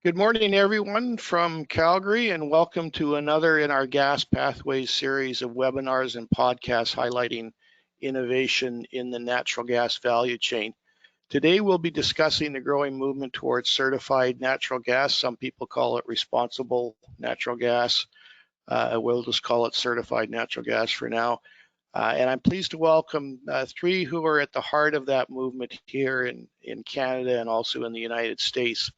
Good morning, everyone from Calgary, and welcome to another in our Gas Pathways series of webinars and podcasts highlighting innovation in the natural gas value chain. Today, we'll be discussing the growing movement towards certified natural gas. Some people call it responsible natural gas. We'll just call it certified natural gas for now. And I'm pleased to welcome three who are at the heart of that movement here in Canada and also in the United States.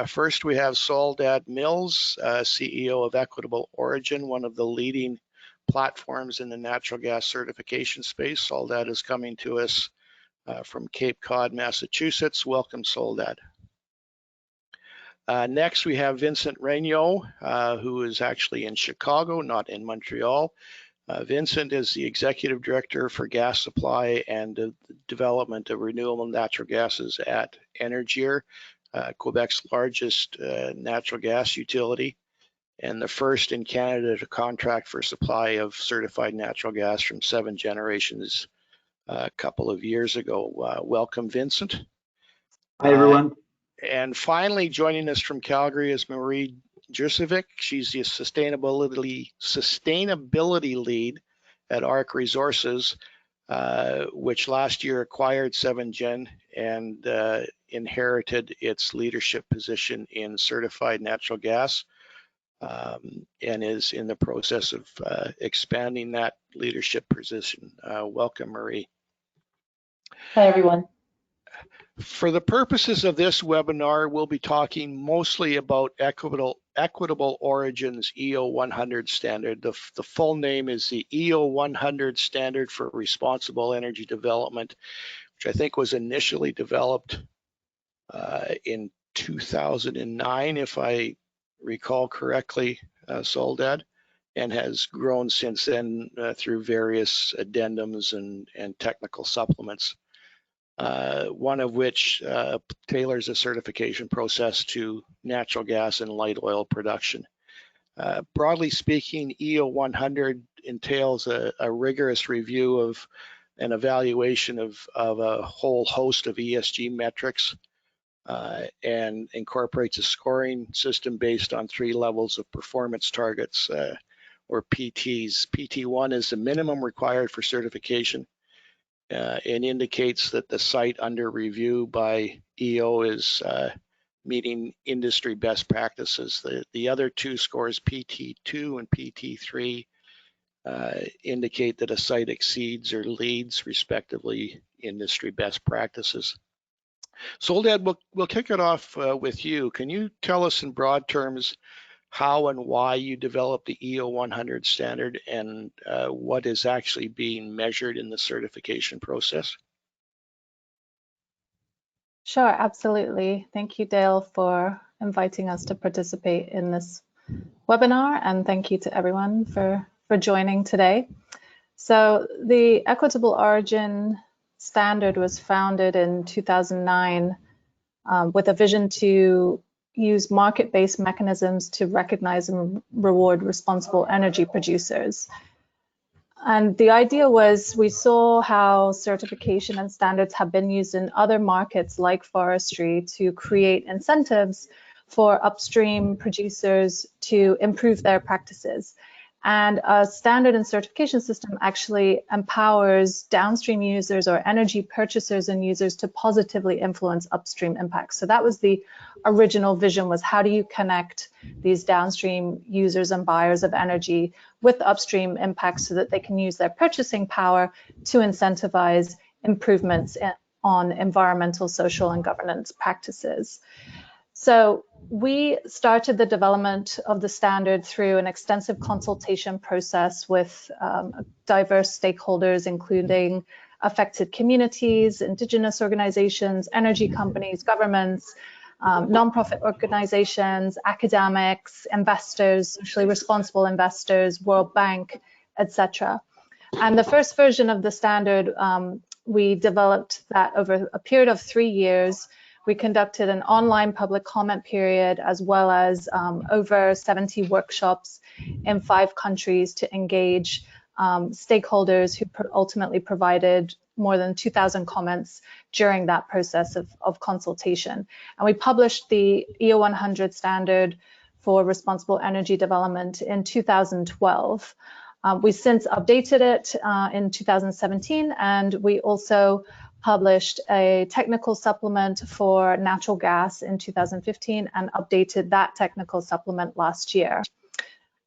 First, we have Soledad Mills, CEO of Equitable Origin, one of the leading platforms in the natural gas certification space. Soledad is coming to us from Cape Cod, Massachusetts. Welcome, Soledad. Next, we have Vincent Regnault, who is actually in Chicago, not in Montreal. Vincent is the Executive Director for Gas Supply and the Development of Renewable Natural Gases at Énergir, Quebec's largest natural gas utility, and the first in Canada to contract for supply of certified natural gas from 7 generations a couple of years ago. Welcome, Vincent. Hi, everyone. And finally, joining us from Calgary is Marie Jurcevic. She's the sustainability lead at ARC Resources, which last year acquired 7Gen and inherited its leadership position in certified natural gas and is in the process of expanding that leadership position. Welcome, Marie. Hi, everyone. For the purposes of this webinar, we'll be talking mostly about Equitable Origin's EO 100 standard. The full name is the EO 100 Standard for Responsible Energy Development, which I think was initially developed in 2009, if I recall correctly, Soledad, and has grown since then through various addendums and technical supplements. One of which tailors a certification process to natural gas and light oil production. Broadly speaking, EO 100 entails a rigorous review of an evaluation of a whole host of ESG metrics and incorporates a scoring system based on 3 levels of performance targets, or PTs. PT1 is the minimum required for certification. And indicates that the site under review by EO is meeting industry best practices. The other 2 scores, PT2 and PT3, indicate that a site exceeds or leads, respectively, industry best practices. Soledad, we'll kick it off with you. Can you tell us in broad terms how and why you developed the EO 100 standard and what is actually being measured in the certification process? Sure, absolutely. Thank you, Dale, for inviting us to participate in this webinar, and thank you to everyone for joining today. So the Equitable Origin standard was founded in 2009 with a vision to use market-based mechanisms to recognize and reward responsible energy producers. And the idea was we saw how certification and standards have been used in other markets like forestry to create incentives for upstream producers to improve their practices. And a standard and certification system actually empowers downstream users or energy purchasers and users to positively influence upstream impacts. So that was the original vision, was how do you connect these downstream users and buyers of energy with upstream impacts so that they can use their purchasing power to incentivize improvements on environmental, social, and governance practices. So we started the development of the standard through an extensive consultation process with diverse stakeholders, including affected communities, Indigenous organizations, energy companies, governments, nonprofit organizations, academics, investors, socially responsible investors, World Bank, etc. And the first version of the standard, we developed that over a period of 3 years. We conducted an online public comment period, as well as over 70 workshops in 5 countries to engage stakeholders who ultimately provided more than 2,000 comments during that process of consultation. And we published the EO 100 standard for responsible energy development in 2012. We since updated it in 2017, and we also published a technical supplement for natural gas in 2015 and updated that technical supplement last year.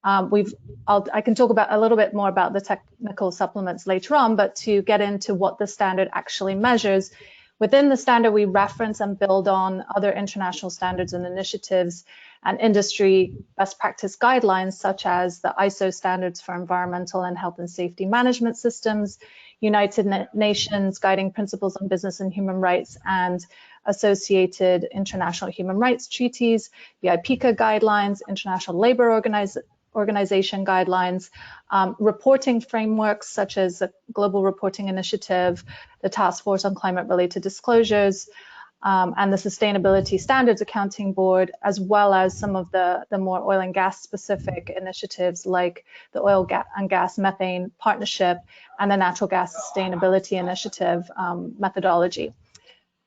I can talk about a little bit more about the technical supplements later on, but to get into what the standard actually measures, within the standard we reference and build on other international standards and initiatives and industry best practice guidelines, such as the ISO standards for environmental and health and safety management systems, United Nations guiding principles on business and human rights, and associated international human rights treaties, the IPCA guidelines, International Labour Organization guidelines, reporting frameworks such as the Global Reporting Initiative, the Task Force on Climate-Related Disclosures, and the Sustainability Standards Accounting Board, as well as some of the more oil and gas specific initiatives like the Oil and Gas Methane Partnership and the Natural Gas Sustainability Initiative methodology.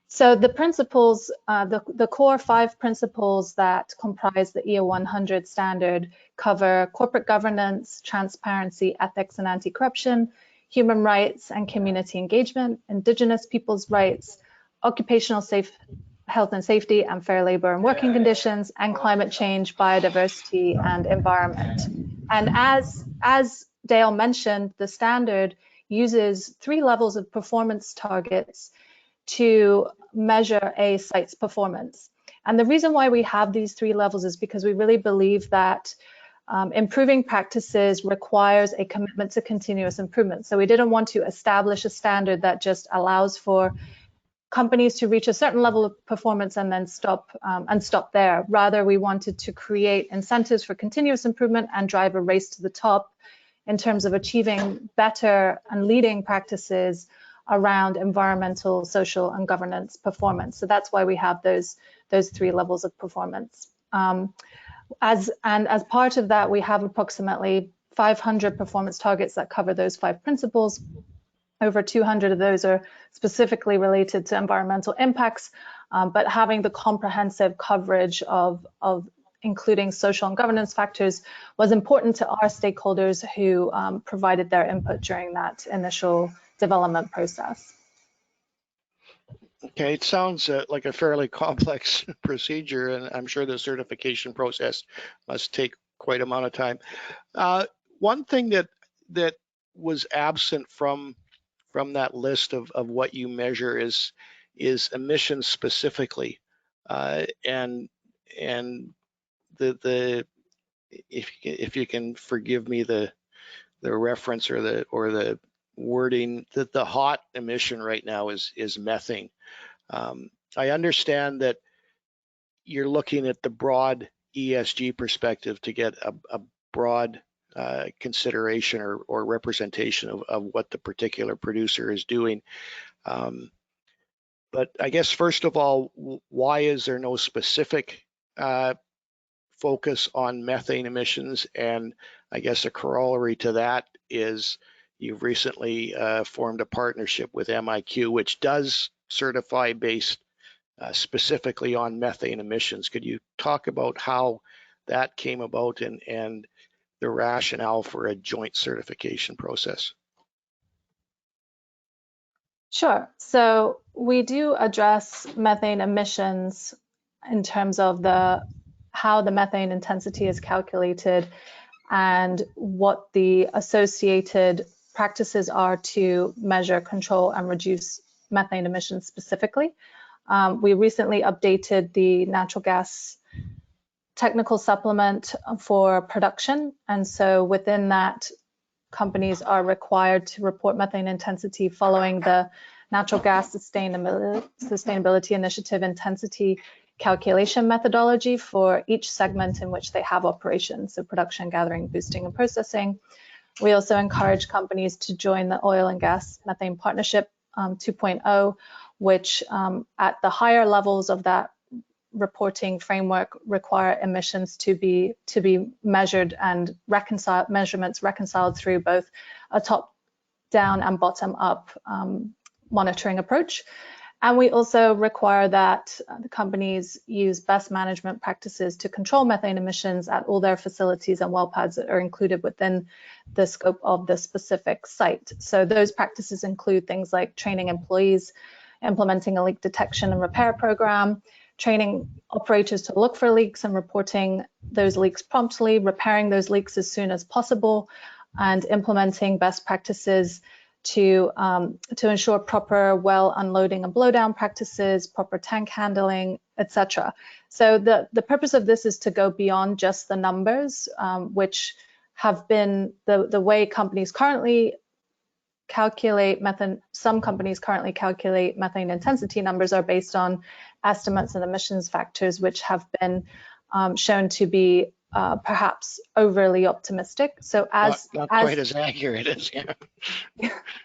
So the principles, the core 5 principles that comprise the EO 100 standard cover corporate governance, transparency, ethics and anti-corruption, human rights and community engagement, indigenous people's rights, occupational health and safety and fair labor and working conditions, and climate change, biodiversity and environment. And as Dale mentioned, the standard uses 3 levels of performance targets to measure a site's performance. And the reason why we have these 3 levels is because we really believe that improving practices requires a commitment to continuous improvement. So we didn't want to establish a standard that just allows for companies to reach a certain level of performance and then stop there. Rather, we wanted to create incentives for continuous improvement and drive a race to the top in terms of achieving better and leading practices around environmental, social, and governance performance. So that's why we have those 3 levels of performance. As part of that, we have approximately 500 performance targets that cover those 5 principles. Over 200 of those are specifically related to environmental impacts, but having the comprehensive coverage of including social and governance factors was important to our stakeholders who provided their input during that initial development process. Okay, it sounds like a fairly complex procedure, and I'm sure the certification process must take quite amount of time. One thing that was absent from that list of what you measure is emissions specifically, and the if you can forgive me the reference or the wording, that the hot emission right now is methane. I understand that you're looking at the broad ESG perspective to get a broad consideration or representation of what the particular producer is doing. But I guess first of all, why is there no specific focus on methane emissions? And I guess a corollary to that is you've recently formed a partnership with MIQ, which does certify based specifically on methane emissions. Could you talk about how that came about and the rationale for a joint certification process? Sure. So we do address methane emissions in terms of how the methane intensity is calculated and what the associated practices are to measure, control, and reduce methane emissions specifically. We recently updated the natural gas technical supplement for production, and so within that, companies are required to report methane intensity following the Natural Gas Sustainability Initiative intensity calculation methodology for each segment in which they have operations, so production, gathering, boosting, and processing. We also encourage companies to join the Oil and Gas Methane Partnership 2.0, which at the higher levels of that reporting framework require emissions to be measured and measurements reconciled through both a top-down and bottom-up monitoring approach. And we also require that the companies use best management practices to control methane emissions at all their facilities and well pads that are included within the scope of the specific site. So those practices include things like training employees, implementing a leak detection and repair program, training operators to look for leaks and reporting those leaks promptly, repairing those leaks as soon as possible, and implementing best practices to ensure proper well unloading and blowdown practices, proper tank handling, etc. So the purpose of this is to go beyond just the numbers, which have been the way companies currently calculate methane. Some companies currently calculate methane intensity numbers are based on estimates and emissions factors, which have been shown to be perhaps overly optimistic. So not quite as accurate as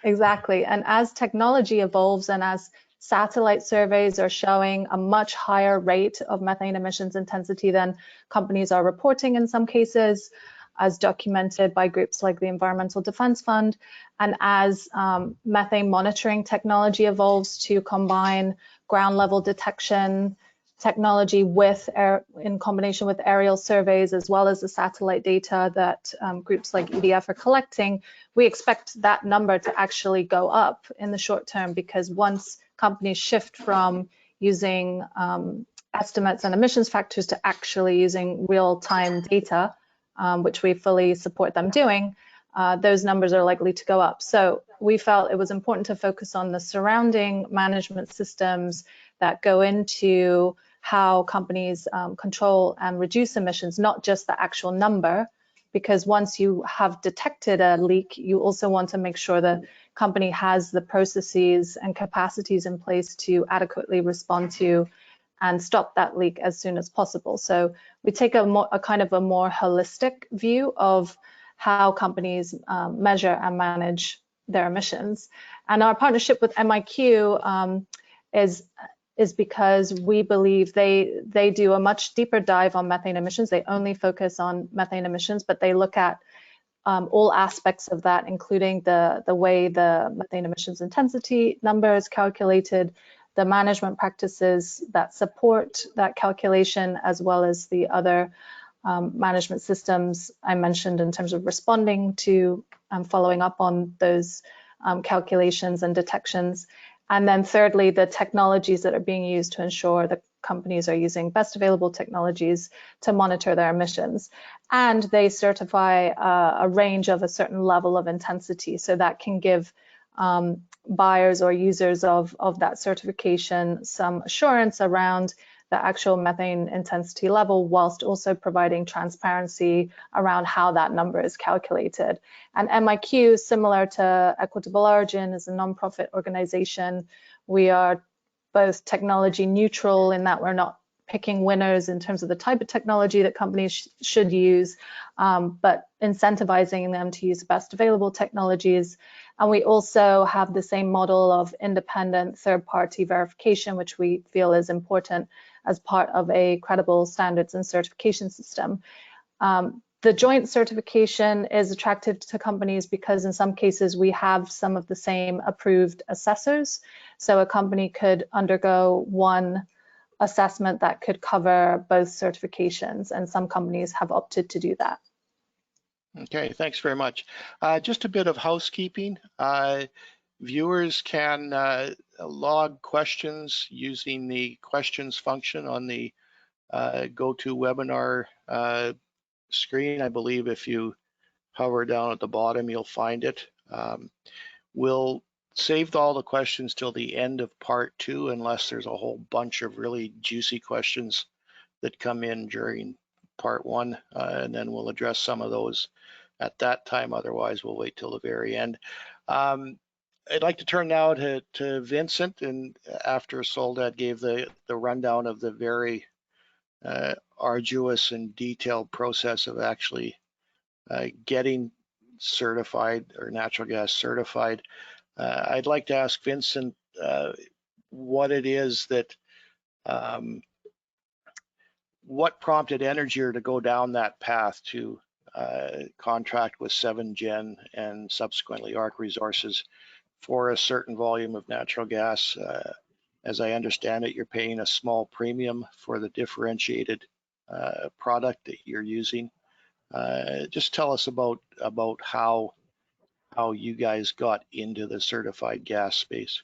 Exactly. And as technology evolves and as satellite surveys are showing a much higher rate of methane emissions intensity than companies are reporting in some cases, as documented by groups like the Environmental Defense Fund, and as methane monitoring technology evolves to combine ground level detection technology in combination with aerial surveys, as well as the satellite data that groups like EDF are collecting, we expect that number to actually go up in the short term, because once companies shift from using estimates and emissions factors to actually using real-time data, which we fully support them doing, those numbers are likely to go up. So we felt it was important to focus on the surrounding management systems that go into how companies control and reduce emissions, not just the actual number, because once you have detected a leak, you also want to make sure the company has the processes and capacities in place to adequately respond to and stop that leak as soon as possible. So we take a kind of a more holistic view of how companies measure and manage their emissions. And our partnership with MIQ is because we believe they do a much deeper dive on methane emissions. They only focus on methane emissions, but they look at all aspects of that, including the way the methane emissions intensity number is calculated, the management practices that support that calculation, as well as the other management systems I mentioned in terms of responding to following up on those calculations and detections. And then thirdly, the technologies that are being used to ensure that companies are using best available technologies to monitor their emissions. And they certify a range of a certain level of intensity, so that can give buyers or users of that certification some assurance around the actual methane intensity level, whilst also providing transparency around how that number is calculated. And MIQ, similar to Equitable Origin, is a nonprofit organization. We are both technology neutral in that we're not picking winners in terms of the type of technology that companies should use, but incentivizing them to use the best available technologies. And we also have the same model of independent third-party verification, which we feel is important as part of a credible standards and certification system. The joint certification is attractive to companies because in some cases we have some of the same approved assessors. So a company could undergo one assessment that could cover both certifications, and some companies have opted to do that. Okay, thanks very much. Just a bit of housekeeping. Viewers can log questions using the questions function on the GoToWebinar screen. I believe if you hover down at the bottom, you'll find it. We'll save all the questions till the end of part 2, unless there's a whole bunch of really juicy questions that come in during part 1, and then we'll address some of those at that time. Otherwise, we'll wait till the very end. I'd like to turn now to Vincent, and after Soledad gave the rundown of the very arduous and detailed process of actually getting certified or natural gas certified, I'd like to ask Vincent what it is that what prompted Énergir to go down that path to contract with 7Gen and subsequently ARC Resources for a certain volume of natural gas. As I understand it, you're paying a small premium for the differentiated product that you're using. Just tell us about how you guys got into the certified gas space.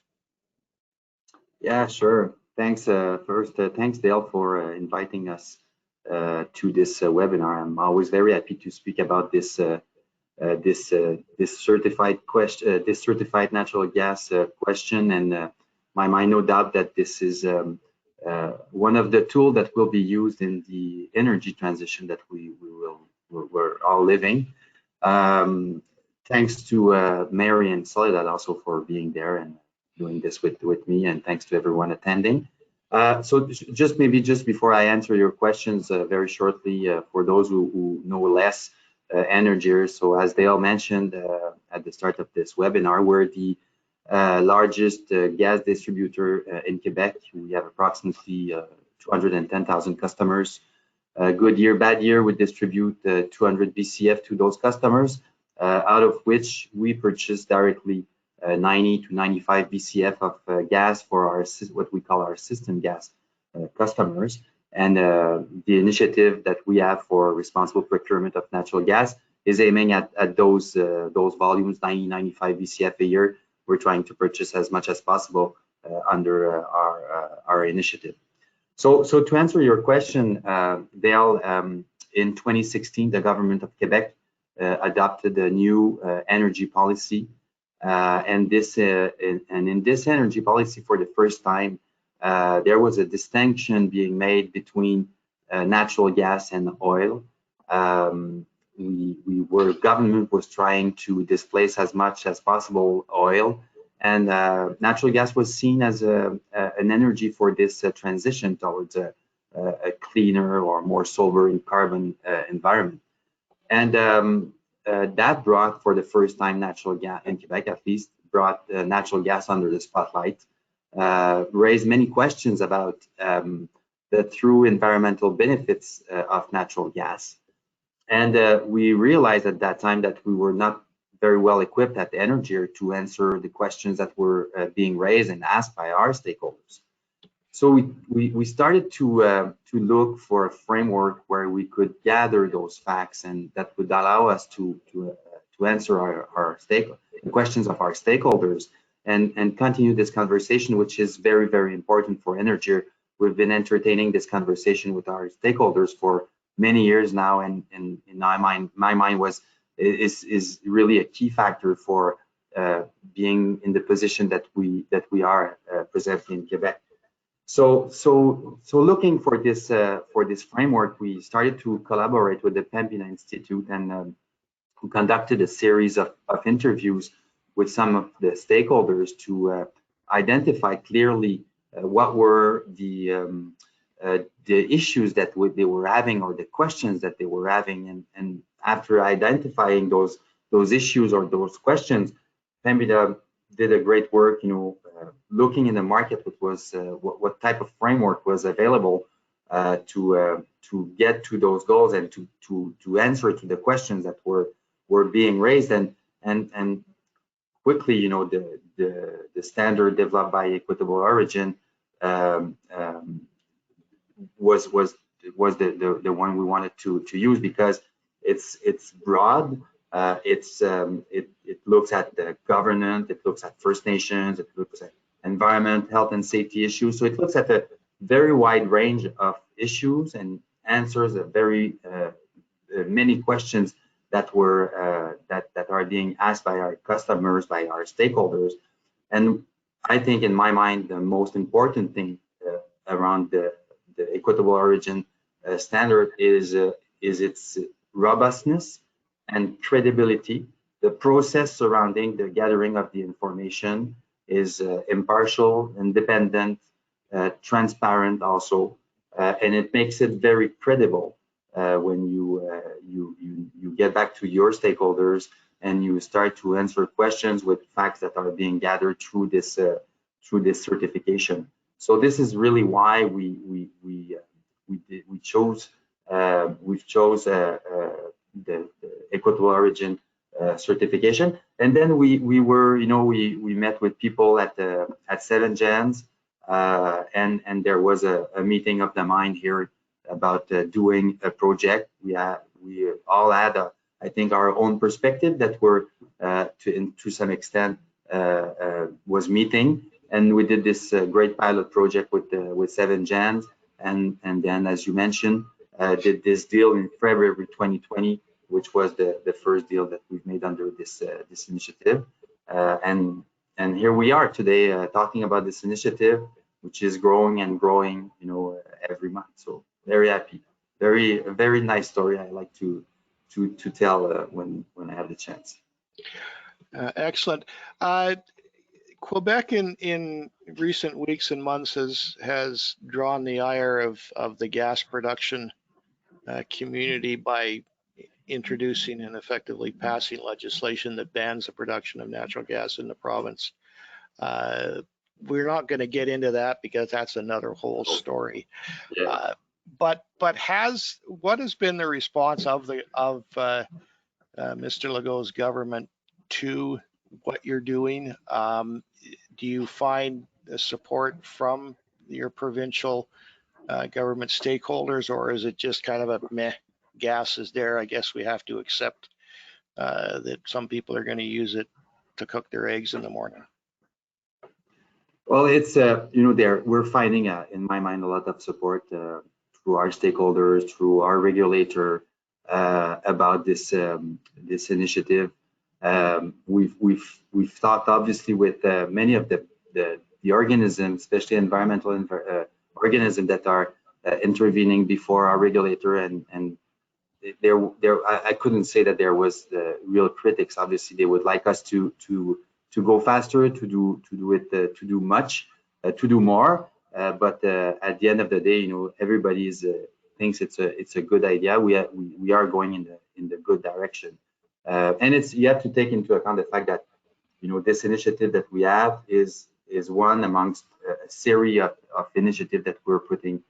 Yeah, sure. Thanks. First, thanks, Dale, for inviting us to this webinar. I'm always very happy to speak about this this certified natural gas question, and my no doubt that this is one of the tools that will be used in the energy transition that we're all living. Thanks to Mary and Soledad also for being there and doing this with me, and thanks to everyone attending. So just before I answer your questions very shortly, for those who know less, Énergir. So as Dale mentioned at the start of this webinar, we're the largest gas distributor in Quebec. We have approximately 210,000 customers. Good year, bad year, we distribute 200 BCF to those customers, out of which we purchase directly 90 to 95 BCF of gas for our what we call our system gas customers. And the initiative that we have for responsible procurement of natural gas is aiming at those volumes, 90, 95 BCF a year. We're trying to purchase as much as possible under our initiative. So to answer your question, Dale, in 2016, the government of Quebec adopted a new energy policy, and in this energy policy, for the first time, there was a distinction being made between natural gas and oil. Government was trying to displace as much as possible oil, and natural gas was seen as an energy for this transition towards a cleaner or more sober in carbon environment. And that brought, for the first time, natural gas in Quebec, at least, brought natural gas under the spotlight. Raised many questions about the true environmental benefits of natural gas. And we realized at that time that we were not very well equipped at Énergir to answer the questions that were being raised and asked by our stakeholders. So we started to look for a framework where we could gather those facts, and that would allow us to answer the questions of our stakeholders and continue this conversation, which is very, very important for Énergir. We've been entertaining this conversation with our stakeholders for many years now, and in my mind is really a key factor for being in the position that we are presently in Quebec. So looking for this framework, we started to collaborate with the Pembina Institute, and we conducted a series of interviews with some of the stakeholders to identify clearly what were the issues that they were having, or the questions that they were having, and after identifying those issues or those questions, Pembina did a great work, looking in the market what type of framework was available to get to those goals and to answer to the questions that were being raised, and quickly, the standard developed by Equitable Origin was the one we wanted to use, because it's broad. It looks at the governance, it looks at First Nations, it looks at environment, health and safety issues. So it looks at a very wide range of issues and answers a very many questions that were that are being asked by our customers, by our stakeholders. And I think, in my mind, the most important thing around the Equitable Origin standard is its robustness and credibility. The process surrounding the gathering of the information is impartial, independent, transparent also, and it makes it very credible when you get back to your stakeholders and you start to answer questions with facts that are being gathered through this certification. So this is really why we've chose the Equitable Origin certification. And then we were, we met with people at 7 Gens, and there was a meeting of the mind here about doing a project. We all had, I think, our own perspective that were to some extent was meeting, and we did this great pilot project with 7 Gens, and then, as you mentioned, did this deal in February 2020, which was the first deal that we've made under this initiative, and here we are today talking about this initiative, which is growing and growing, every month. So very happy, very nice story. I like to tell when I have the chance. Excellent. Quebec in recent weeks and months has drawn the ire of the gas production community by introducing and effectively passing legislation that bans the production of natural gas in the province. We're not going to get into that because that's another whole story. Yeah. But what has been the response of Mr. Legault's government to what you're doing? Do you find the support from your provincial government stakeholders, or is it just kind of a meh? Gas is there, I guess we have to accept that some people are going to use it to cook their eggs in the morning? Well, it's we're finding in my mind a lot of support through our stakeholders, through our regulator about this initiative. We've talked obviously with many of the organisms, especially environmental organisms that are intervening before our regulator, and I couldn't say that there was the real critics. Obviously, they would like us to go faster, to do more. But at the end of the day, everybody thinks it's a good idea. We are going in the good direction, and you have to take into account the fact that this initiative that we have is one amongst a series of initiatives that we're putting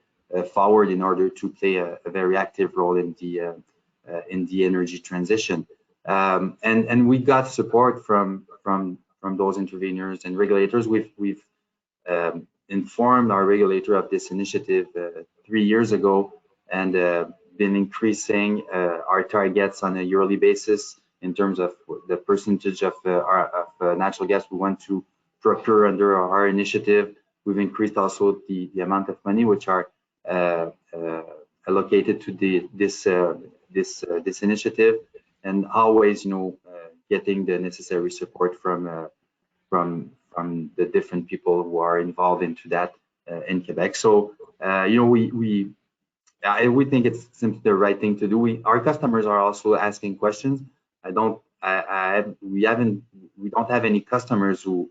forward in order to play a very active role in the energy transition, and we got support from those interveners and regulators. We've informed our regulator of this initiative 3 years ago, and been increasing our targets on a yearly basis in terms of the percentage of natural gas we want to procure under our initiative. We've increased also the amount of money which are allocated to this initiative, and always getting the necessary support from the different people who are involved into that in Quebec. So we think it's simply the right thing to do. Our customers are also asking questions. We don't have any customers who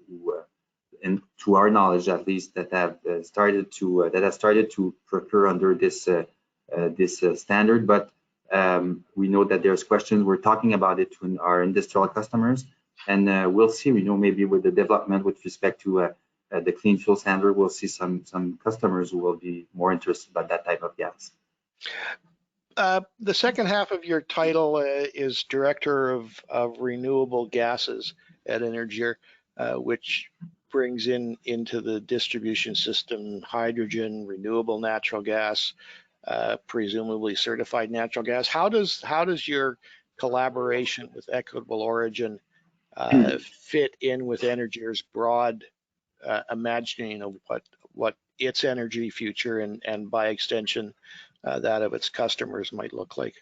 and to our knowledge at least, that have started to procure under this standard. But we know that there's questions. We're talking about it to our industrial customers, and we'll see. Maybe with the development with respect to the clean fuel standard, we'll see some customers who will be more interested by that type of gas. The second half of your title is Director of Renewable Gases at Énergir, which brings into the distribution system hydrogen, renewable natural gas, presumably certified natural gas. How does your collaboration with Equitable Origin fit in with Énergir's broad imagining of what its energy future and by extension that of its customers might look like?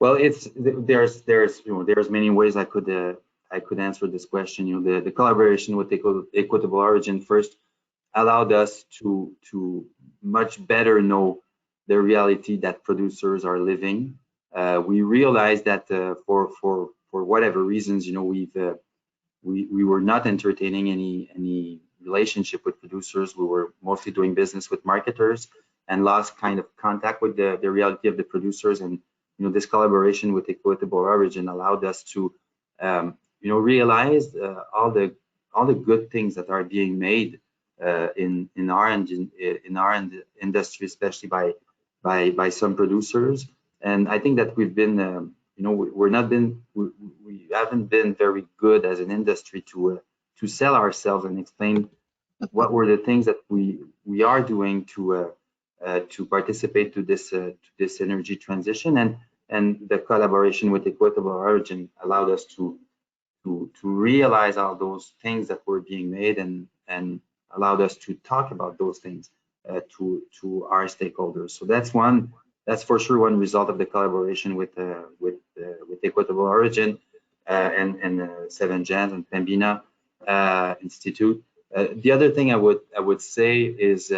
Well, there's many ways I could answer this question. The collaboration with Equitable Origin first allowed us to much better know the reality that producers are living. We realized that for whatever reasons, we were not entertaining any relationship with producers. We were mostly doing business with marketers and lost kind of contact with the reality of the producers. And this collaboration with Equitable Origin allowed us to realize all the good things that are being made in our industry, especially by some producers. And I think that we've been we haven't been very good as an industry to sell ourselves and explain what were the things that we are doing to participate to this energy transition, and the collaboration with Equitable Origin allowed us to realize all those things that were being made, and allowed us to talk about those things to our stakeholders. So that's for sure one result of the collaboration with Equitable Origin and Seven Gens and Pembina Institute. The other thing I would say is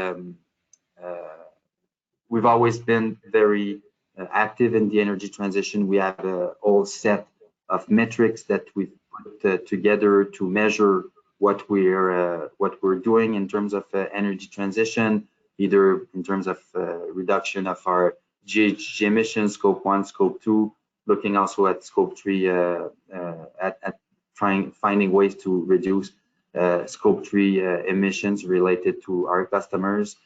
we've always been very active in the energy transition. We have a whole set of metrics that we've put together to measure what we're doing in terms of energy transition, either in terms of reduction of our GHG emissions, Scope 1, Scope 2, looking also at Scope 3, at finding ways to reduce Scope 3 emissions related to our customers.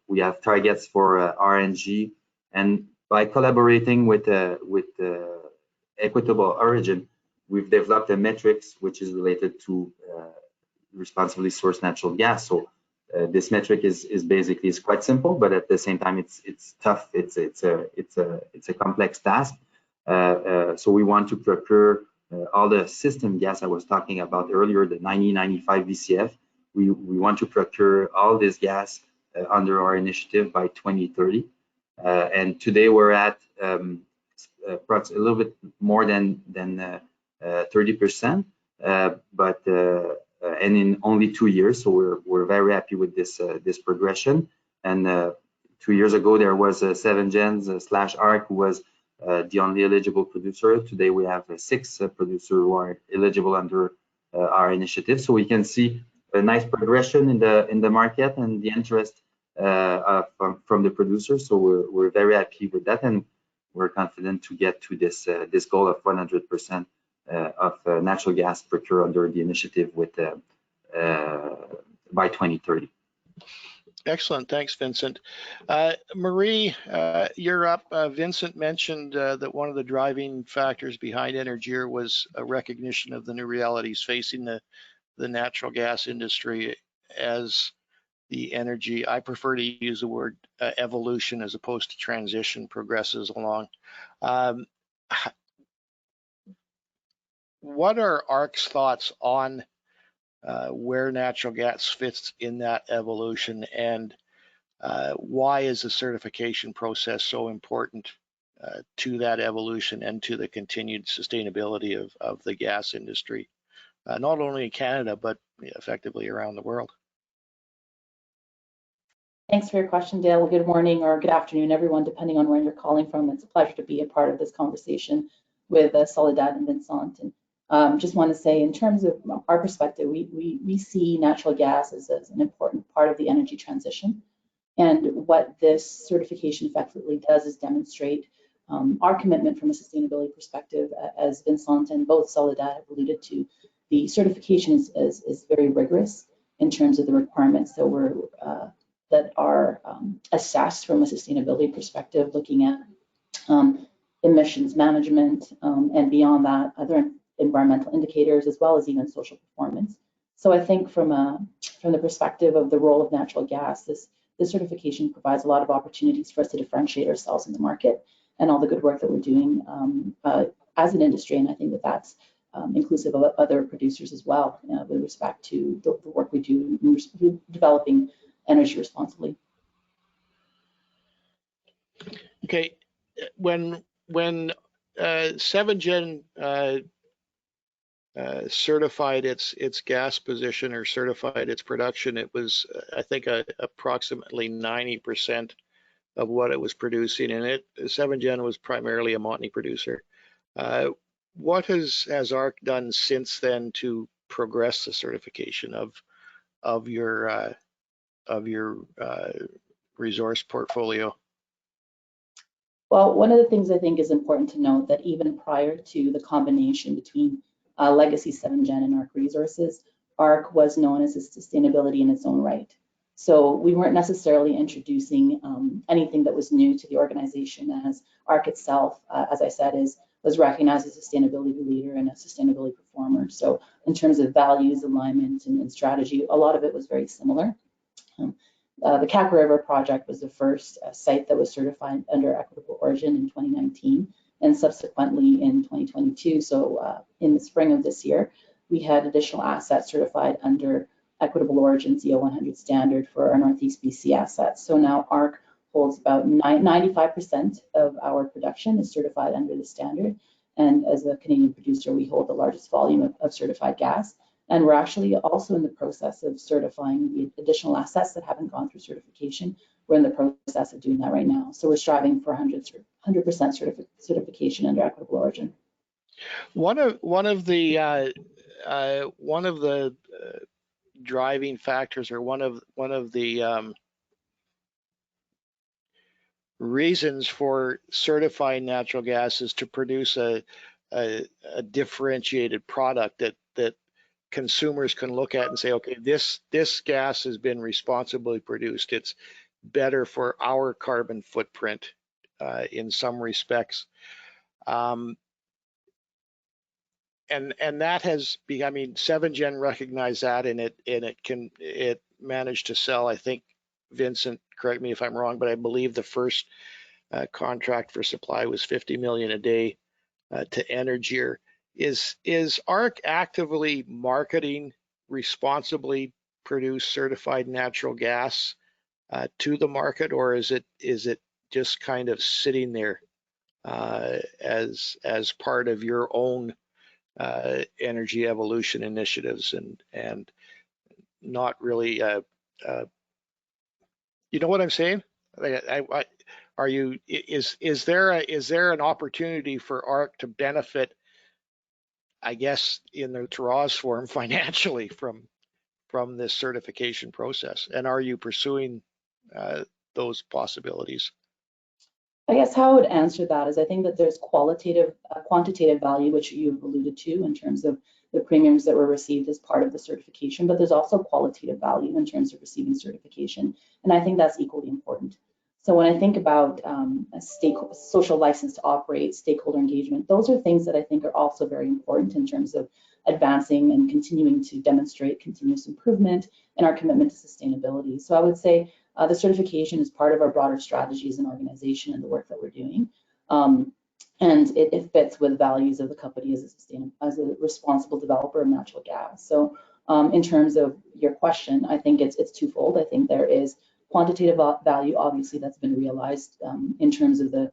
We have targets for RNG, and by collaborating with Equitable Origin, we've developed a metrics which is related to responsibly sourced natural gas. So this metric is basically quite simple, but at the same time it's tough. It's a complex task. So we want to procure all the system gas I was talking about earlier, the 95 BCF. We want to procure all this gas under our initiative by 2030. And today we're at a little bit more than 30%, but and in only 2 years. So we're very happy with this progression. And 2 years ago there was Seven Gens / ARC who was the only eligible producer. Today we have 6 producers who are eligible under our initiative. So we can see a nice progression in the market and the interest from the producers. So we're very happy with that, and we're confident to get to this goal of 100% of natural gas procured under the initiative with by 2030. Excellent, thanks, Vincent. Marie, you're up. Vincent mentioned that one of the driving factors behind Énergir was a recognition of the new realities facing the natural gas industry as the energy, I prefer to use the word evolution as opposed to transition, progresses along. What are ARC's thoughts on where natural gas fits in that evolution, and why is the certification process so important to that evolution and to the continued sustainability of the gas industry, not only in Canada, but effectively around the world? Thanks for your question, Dale. Good morning or good afternoon, everyone, depending on where you're calling from. It's a pleasure to be a part of this conversation with Soledad and Vincent. And just want to say, in terms of our perspective, we see natural gas as an important part of the energy transition. And what this certification effectively does is demonstrate our commitment from a sustainability perspective. As Vincent and both Soledad have alluded to, the certification is very rigorous in terms of the requirements that are assessed from a sustainability perspective, looking at emissions management, and beyond that, other environmental indicators, as well as even social performance. So I think from the perspective of the role of natural gas, this certification provides a lot of opportunities for us to differentiate ourselves in the market and all the good work that we're doing as an industry. And I think that that's inclusive of other producers as well, with respect to the work we do in developing energy responsibly. Okay, when Seven Gen certified its gas position or certified its production, it was, I think, approximately 90% of what it was producing, and Seven Gen was primarily a Montney producer. What has ARC done since then to progress the certification of your resource portfolio? Well, one of the things I think is important to note that even prior to the combination between legacy Seven Gen and ARC Resources, ARC was known as a sustainability in its own right. So we weren't necessarily introducing anything that was new to the organization, as ARC itself, as I said, is was recognized as a sustainability leader and a sustainability performer. So in terms of values, alignment, and strategy, a lot of it was very similar. The Cap River project was the first site that was certified under Equitable Origin in 2019, and subsequently in 2022. So in the spring of this year, we had additional assets certified under Equitable Origin's EO100 standard for our Northeast BC assets. So now ARC holds about 95% of our production is certified under the standard. And as a Canadian producer, we hold the largest volume of certified gas. And we're actually also in the process of certifying the additional assets that haven't gone through certification. We're in the process of doing that right now. So we're striving for 100% certification under Equitable Origin. One of the driving factors, or one of the reasons for certifying natural gas is to produce a differentiated product that consumers can look at and say, okay, this gas has been responsibly produced. It's better for our carbon footprint in some respects. And that has become, I mean, 7Gen recognized that, and it managed to sell, I think, Vincent, correct me if I'm wrong, but I believe the first contract for supply was 50 million a day to Énergir. Is ARC actively marketing responsibly produced certified natural gas to the market, or is it just kind of sitting there as part of your own energy evolution initiatives and not really you know what I'm saying? Is there an opportunity for ARC to benefit, I guess, in the Taraz form financially from this certification process? And are you pursuing those possibilities? I guess how I would answer that is I think that there's quantitative value, which you've alluded to in terms of the premiums that were received as part of the certification, but there's also qualitative value in terms of receiving certification. And I think that's equally important. So when I think about social license to operate, stakeholder engagement, those are things that I think are also very important in terms of advancing and continuing to demonstrate continuous improvement and our commitment to sustainability. So I would say the certification is part of our broader strategy as an organization and the work that we're doing. And it fits with values of the company as a responsible developer of natural gas. So in terms of your question, I think it's twofold. I think there is quantitative value, obviously, that's been realized in terms of the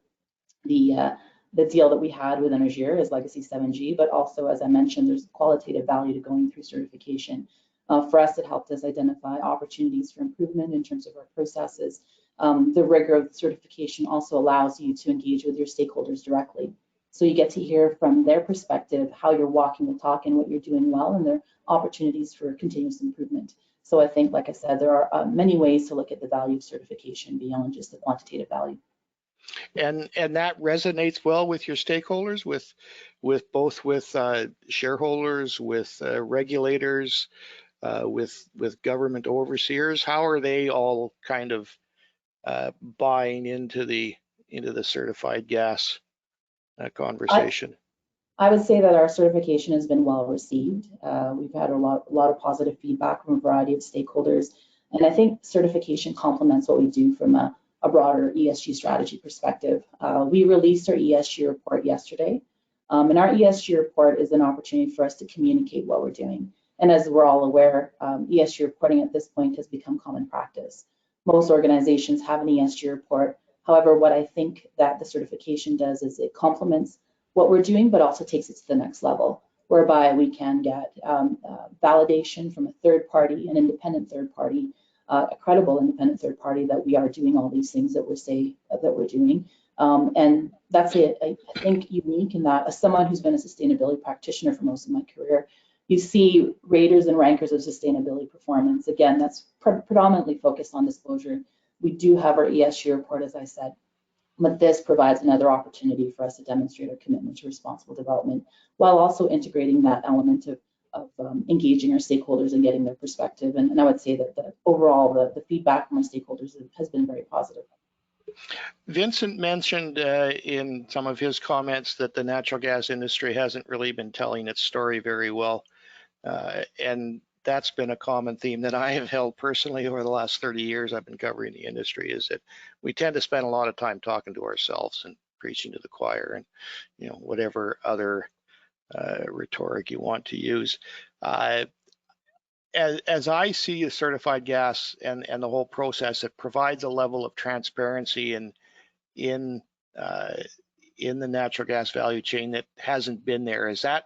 deal that we had with Énergir as Legacy 7G, but also, as I mentioned, there's qualitative value to going through certification. For us, it helped us identify opportunities for improvement in terms of our processes. The rigor of certification also allows you to engage with your stakeholders directly. So you get to hear from their perspective how you're walking the talk and what you're doing well, and there are opportunities for continuous improvement. So I think, like I said, there are many ways to look at the value of certification beyond just the quantitative value. And that resonates well with your stakeholders, with both shareholders, with regulators, with government overseers. How are they all kind of buying into the certified gas conversation? I would say that our certification has been well received. We've had a lot of positive feedback from a variety of stakeholders, and I think certification complements what we do from a broader ESG strategy perspective. We released our ESG report yesterday, and our ESG report is an opportunity for us to communicate what we're doing. And as we're all aware, ESG reporting at this point has become common practice. Most organizations have an ESG report. However, what I think that the certification does is it complements what we're doing, but also takes it to the next level, whereby we can get validation from a third party, an independent third party, a credible independent third party, that we are doing all these things that we're doing. And that's, I think, unique in that, as someone who's been a sustainability practitioner for most of my career, you see raters and rankers of sustainability performance. Again, that's predominantly focused on disclosure. We do have our ESG report, as I said, but this provides another opportunity for us to demonstrate our commitment to responsible development, while also integrating that element of engaging our stakeholders and getting their perspective. And I would say that overall, the feedback from our stakeholders has been very positive. Vincent mentioned in some of his comments that the natural gas industry hasn't really been telling its story very well. And that's been a common theme that I have held personally over the last 30 years I've been covering the industry, is that we tend to spend a lot of time talking to ourselves and preaching to the choir and, you know, whatever other rhetoric you want to use. As I see a certified gas and the whole process, it provides a level of transparency in the natural gas value chain that hasn't been there. Is that,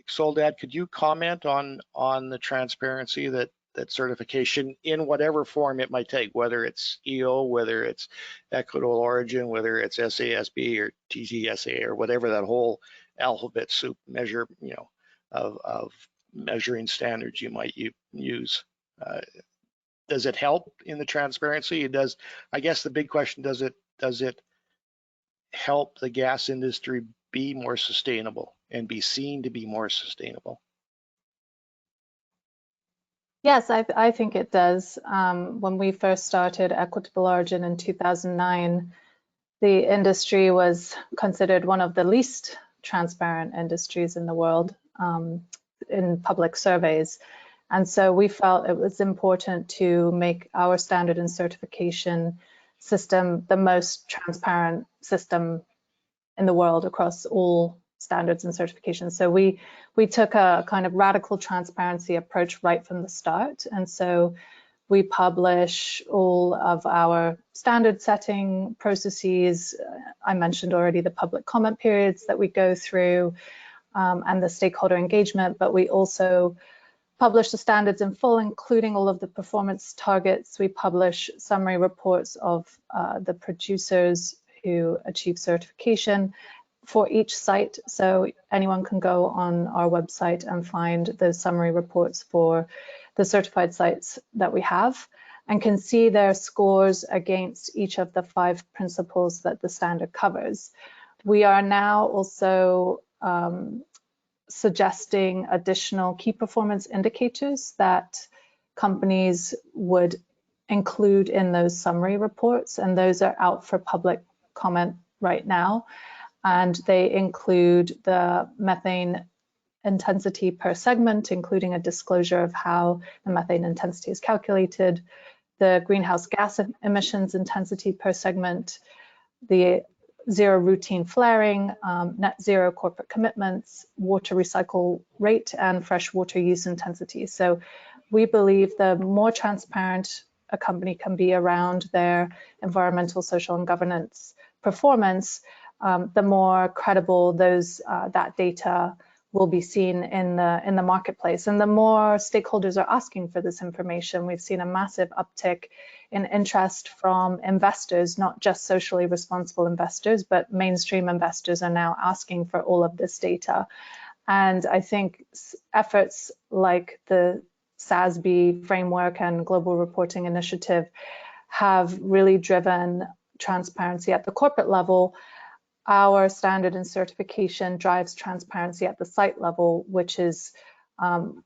Soledad, could you comment on the transparency that certification in whatever form it might take, whether it's EO, whether it's Equitable Origin, whether it's SASB or TTSA or whatever that whole alphabet soup measure, you know, of measuring standards you might use? Does it help in the transparency? It does. I guess the big question, does it help the gas industry be more sustainable and be seen to be more sustainable? Yes, I think it does. When we first started Equitable Origin in 2009, the industry was considered one of the least transparent industries in the world in public surveys. And so we felt it was important to make our standard and certification system the most transparent system in the world across all standards and certifications. So we took a kind of radical transparency approach right from the start. And so we publish all of our standard setting processes. I mentioned already the public comment periods that we go through and the stakeholder engagement, but we also publish the standards in full, including all of the performance targets. We publish summary reports of the producers who achieve certification for each site. So anyone can go on our website and find the summary reports for the certified sites that we have and can see their scores against each of the 5 principles that the standard covers. We are now also suggesting additional key performance indicators that companies would include in those summary reports, and those are out for public comment right now. And they include the methane intensity per segment, including a disclosure of how the methane intensity is calculated, the greenhouse gas emissions intensity per segment, the zero routine flaring, net zero corporate commitments, water recycle rate, and fresh water use intensity. So we believe the more transparent a company can be around their environmental, social, and governance performance, the more credible that data will be seen in the marketplace. And the more stakeholders are asking for this information, we've seen a massive uptick in interest from investors, not just socially responsible investors, but mainstream investors are now asking for all of this data. And I think efforts like the SASB framework and Global Reporting Initiative have really driven transparency at the corporate level. Our standard and certification drives transparency at the site level, which is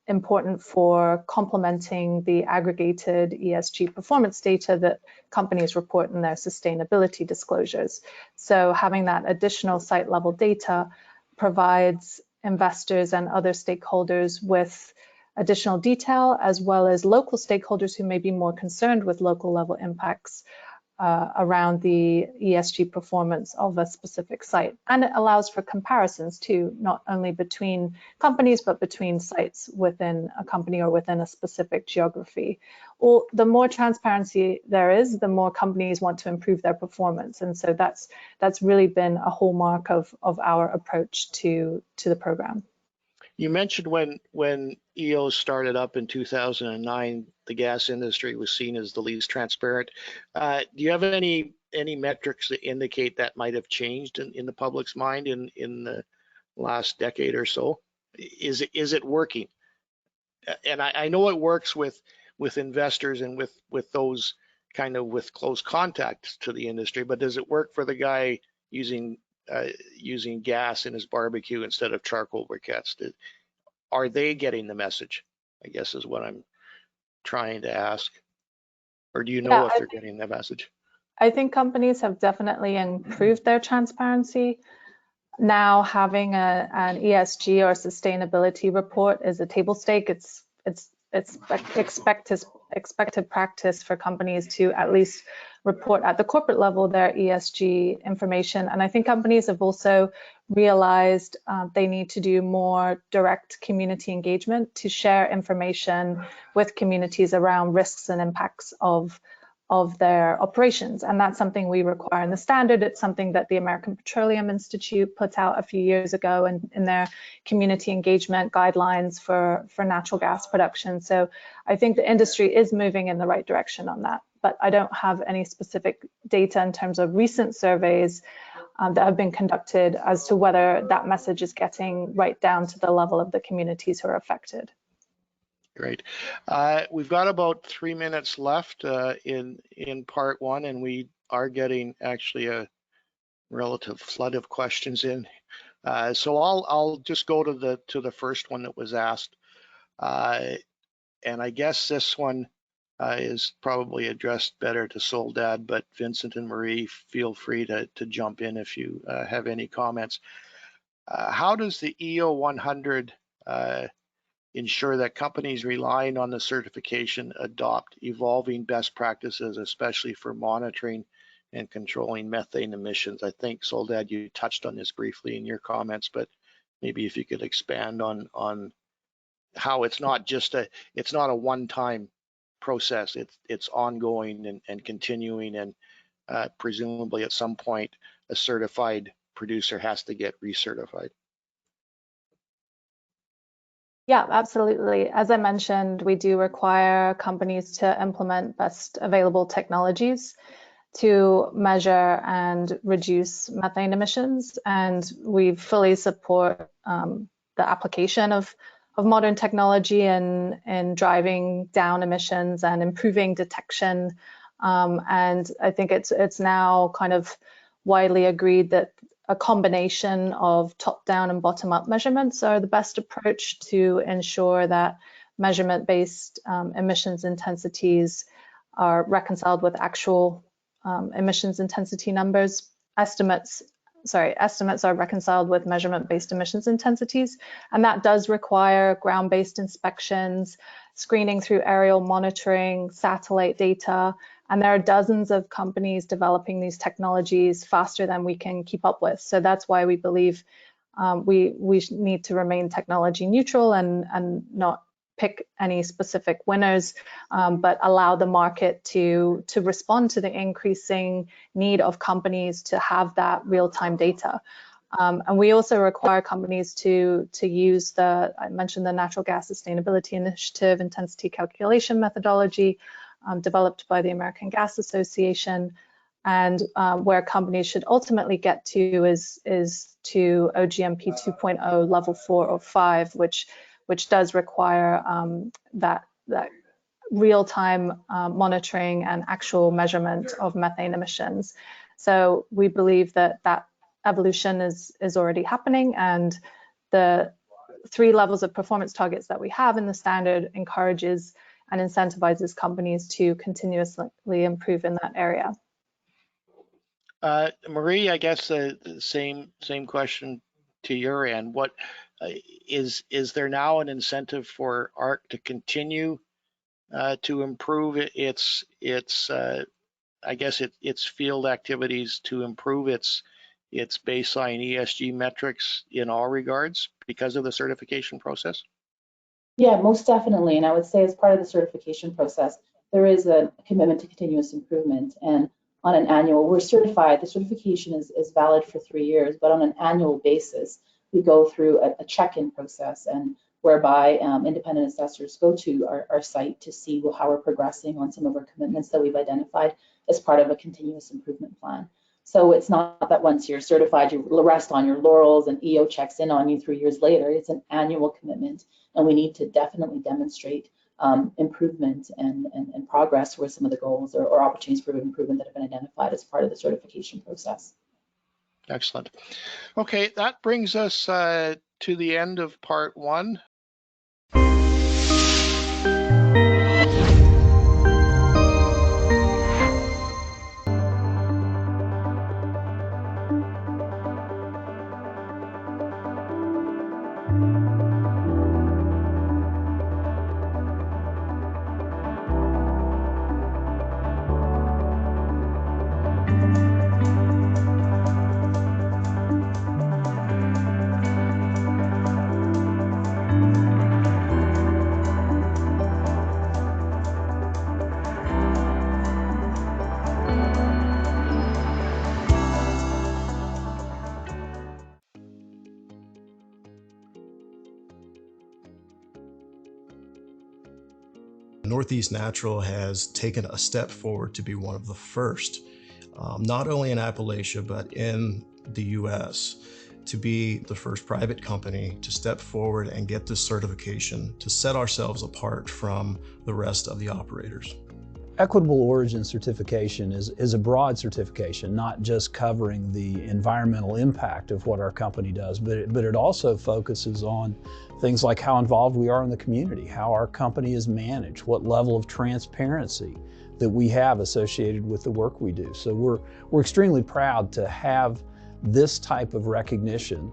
important for complementing the aggregated ESG performance data that companies report in their sustainability disclosures. So having that additional site level data provides investors and other stakeholders with additional detail, as well as local stakeholders who may be more concerned with local level impacts around the ESG performance of a specific site. And it allows for comparisons too, not only between companies, but between sites within a company or within a specific geography. Or the more transparency there is, the more companies want to improve their performance. And so that's really been a hallmark of our approach to the program. You mentioned when EO started up in 2009, the gas industry was seen as the least transparent. Do you have any metrics that indicate that might have changed in the public's mind in the last decade or so? Is it working? And I know it works with investors and with those kind of with close contact to the industry, but does it work for the guy using gas in his barbecue instead of charcoal briquettes? Are they getting the message, I guess is what I'm trying to ask. Or do you know if they're getting the message? I think companies have definitely improved their transparency. Now having an ESG or sustainability report is a table stake. It's expected practice for companies to at least report at the corporate level their ESG information. And I think companies have also realized they need to do more direct community engagement to share information with communities around risks and impacts of their operations. And that's something we require in the standard. It's something that the American Petroleum Institute put out a few years ago in their community engagement guidelines for natural gas production. So I think the industry is moving in the right direction on that, but I don't have any specific data in terms of recent surveys that have been conducted as to whether that message is getting right down to the level of the communities who are affected. Great. We've got about 3 minutes left in part one, and we are getting actually a relative flood of questions in. So I'll just go to the first one that was asked, and I guess this one is probably addressed better to Soledad, but Vincent and Marie, feel free to jump in if you have any comments. How does the EO 100 ensure that companies relying on the certification adopt evolving best practices, especially for monitoring and controlling methane emissions? I think, Soledad, you touched on this briefly in your comments, but maybe if you could expand on how it's not a one-time process, it's ongoing and continuing, and presumably at some point a certified producer has to get recertified. Yeah, absolutely. As I mentioned, we do require companies to implement best available technologies to measure and reduce methane emissions, and we fully support the application of modern technology in driving down emissions and improving detection. And I think it's now kind of widely agreed that a combination of top-down and bottom-up measurements are the best approach to ensure that measurement-based emissions intensities are reconciled with actual emissions intensity numbers. Estimates are reconciled with measurement-based emissions intensities, and that does require ground-based inspections, screening through aerial monitoring, satellite data, and there are dozens of companies developing these technologies faster than we can keep up with. So that's why we believe we need to remain technology neutral and not pick any specific winners, but allow the market to respond to the increasing need of companies to have that real-time data. And we also require companies to use I mentioned the Natural Gas Sustainability Initiative intensity calculation methodology developed by the American Gas Association, and where companies should ultimately get to is to OGMP 2.0 level 4 or 5, which does require that real-time monitoring and actual measurement of methane emissions. So we believe that evolution is already happening, and the 3 levels of performance targets that we have in the standard encourages and incentivizes companies to continuously improve in that area. Marie, I guess the same question to your end. What is there now an incentive for ARC to continue to improve its field activities, to improve its baseline ESG metrics in all regards because of the certification process? Yeah, most definitely. And I would say as part of the certification process, there is a commitment to continuous improvement. And on an annual, we're certified, the certification is valid for 3 years, but on an annual basis, we go through a check-in process, and whereby independent assessors go to our site to see how we're progressing on some of our commitments that we've identified as part of a continuous improvement plan. So it's not that once you're certified, you rest on your laurels and EO checks in on you 3 years later. It's an annual commitment, and we need to definitely demonstrate improvement and progress with some of the goals or opportunities for improvement that have been identified as part of the certification process. Excellent. Okay, that brings us to the end of part one. Northeast Natural has taken a step forward to be one of the first, not only in Appalachia, but in the US, to be the first private company to step forward and get this certification to set ourselves apart from the rest of the operators. Equitable Origin certification is a broad certification, not just covering the environmental impact of what our company does, but it also focuses on things like how involved we are in the community, how our company is managed, what level of transparency that we have associated with the work we do. So we're extremely proud to have this type of recognition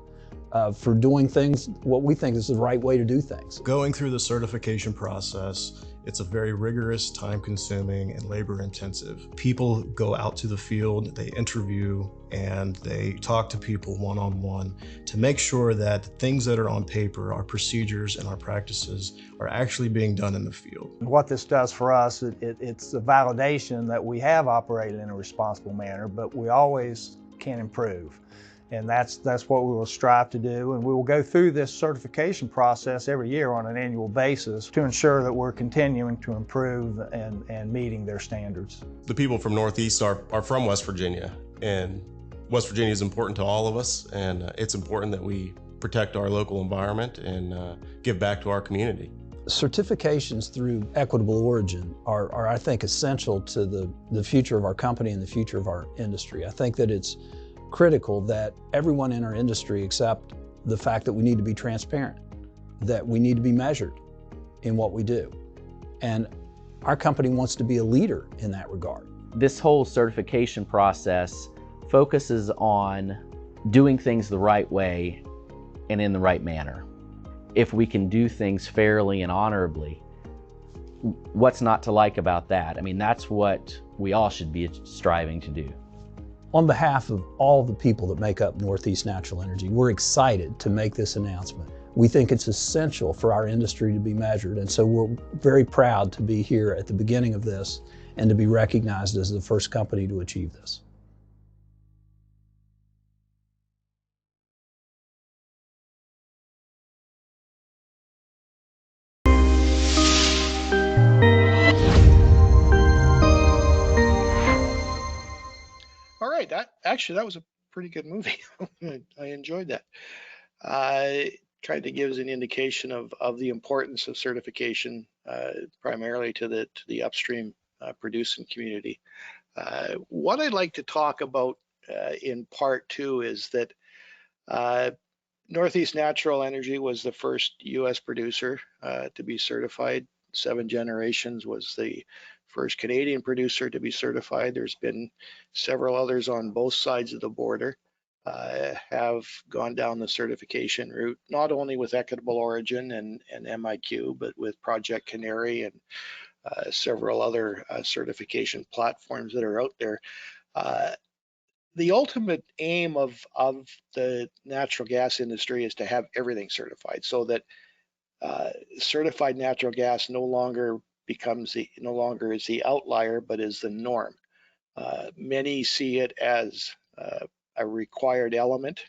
for doing things what we think is the right way to do things. Going through the certification process, it's a very rigorous, time-consuming, and labor-intensive. People go out to the field, they interview, and they talk to people one-on-one to make sure that things that are on paper, our procedures and our practices, are actually being done in the field. What this does for us, it's a validation that we have operated in a responsible manner, but we always can improve. And that's what we will strive to do. And we will go through this certification process every year on an annual basis to ensure that we're continuing to improve and meeting their standards. The people from Northeast are from West Virginia, and West Virginia is important to all of us, and it's important that we protect our local environment and give back to our community. Certifications through Equitable Origin are I think, essential to the future of our company and the future of our industry. I think that it's critical that everyone in our industry accept the fact that we need to be transparent, that we need to be measured in what we do. And our company wants to be a leader in that regard. This whole certification process focuses on doing things the right way and in the right manner. If we can do things fairly and honorably, what's not to like about that? I mean, that's what we all should be striving to do. On behalf of all the people that make up Northeast Natural Energy, we're excited to make this announcement. We think it's essential for our industry to be measured, and so we're very proud to be here at the beginning of this and to be recognized as the first company to achieve this. All right, that was a pretty good movie. I enjoyed that. Kind of gives an indication of the importance of certification, primarily to the upstream producing community. What I'd like to talk about in part two is that Northeast Natural Energy was the first U.S. producer to be certified. 7 Generations was the first Canadian producer to be certified. There's been several others on both sides of the border have gone down the certification route, not only with Equitable Origin and MIQ, but with Project Canary and several other certification platforms that are out there. The ultimate aim of the natural gas industry is to have everything certified, so that certified natural gas no longer is the outlier, but is the norm. Many see it as a required element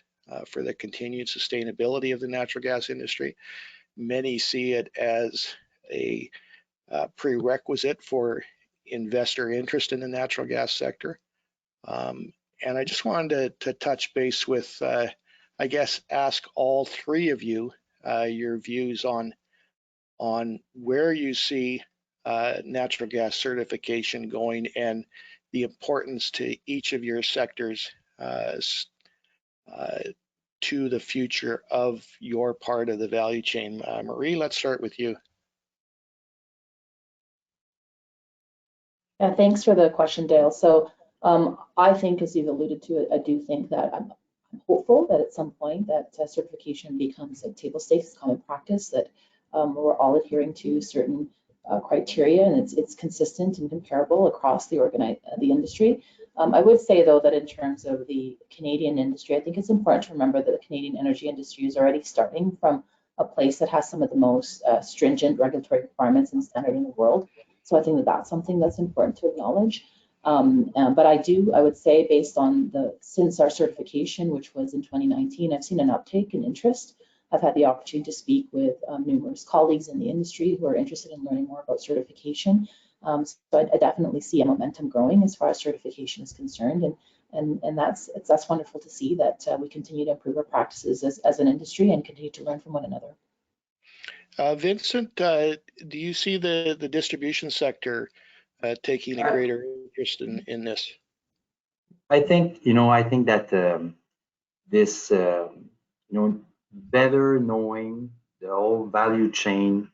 for the continued sustainability of the natural gas industry. Many see it as a prerequisite for investor interest in the natural gas sector. And I just wanted to touch base with, I guess, ask all three of you your views on where you see natural gas certification going and the importance to each of your sectors to the future of your part of the value chain. Marie, let's start with you. Yeah, thanks for the question, Dale. So I think, as you've alluded to, I do think that I'm hopeful that at some point that certification becomes a table stakes common practice, that we're all adhering to certain criteria, and it's consistent and comparable across the industry. I would say, though, that in terms of the Canadian industry, I think it's important to remember that the Canadian energy industry is already starting from a place that has some of the most stringent regulatory requirements and standard in the world. So I think that that's something that's important to acknowledge. But I would say, based on since our certification, which was in 2019, I've seen an uptake in interest I've had the opportunity to speak with numerous colleagues in the industry who are interested in learning more about certification. So I definitely see a momentum growing as far as certification is concerned, and that's wonderful to see that we continue to improve our practices as an industry and continue to learn from one another. Vincent, do you see the distribution sector taking a greater interest in this? I think that this better knowing the whole value chain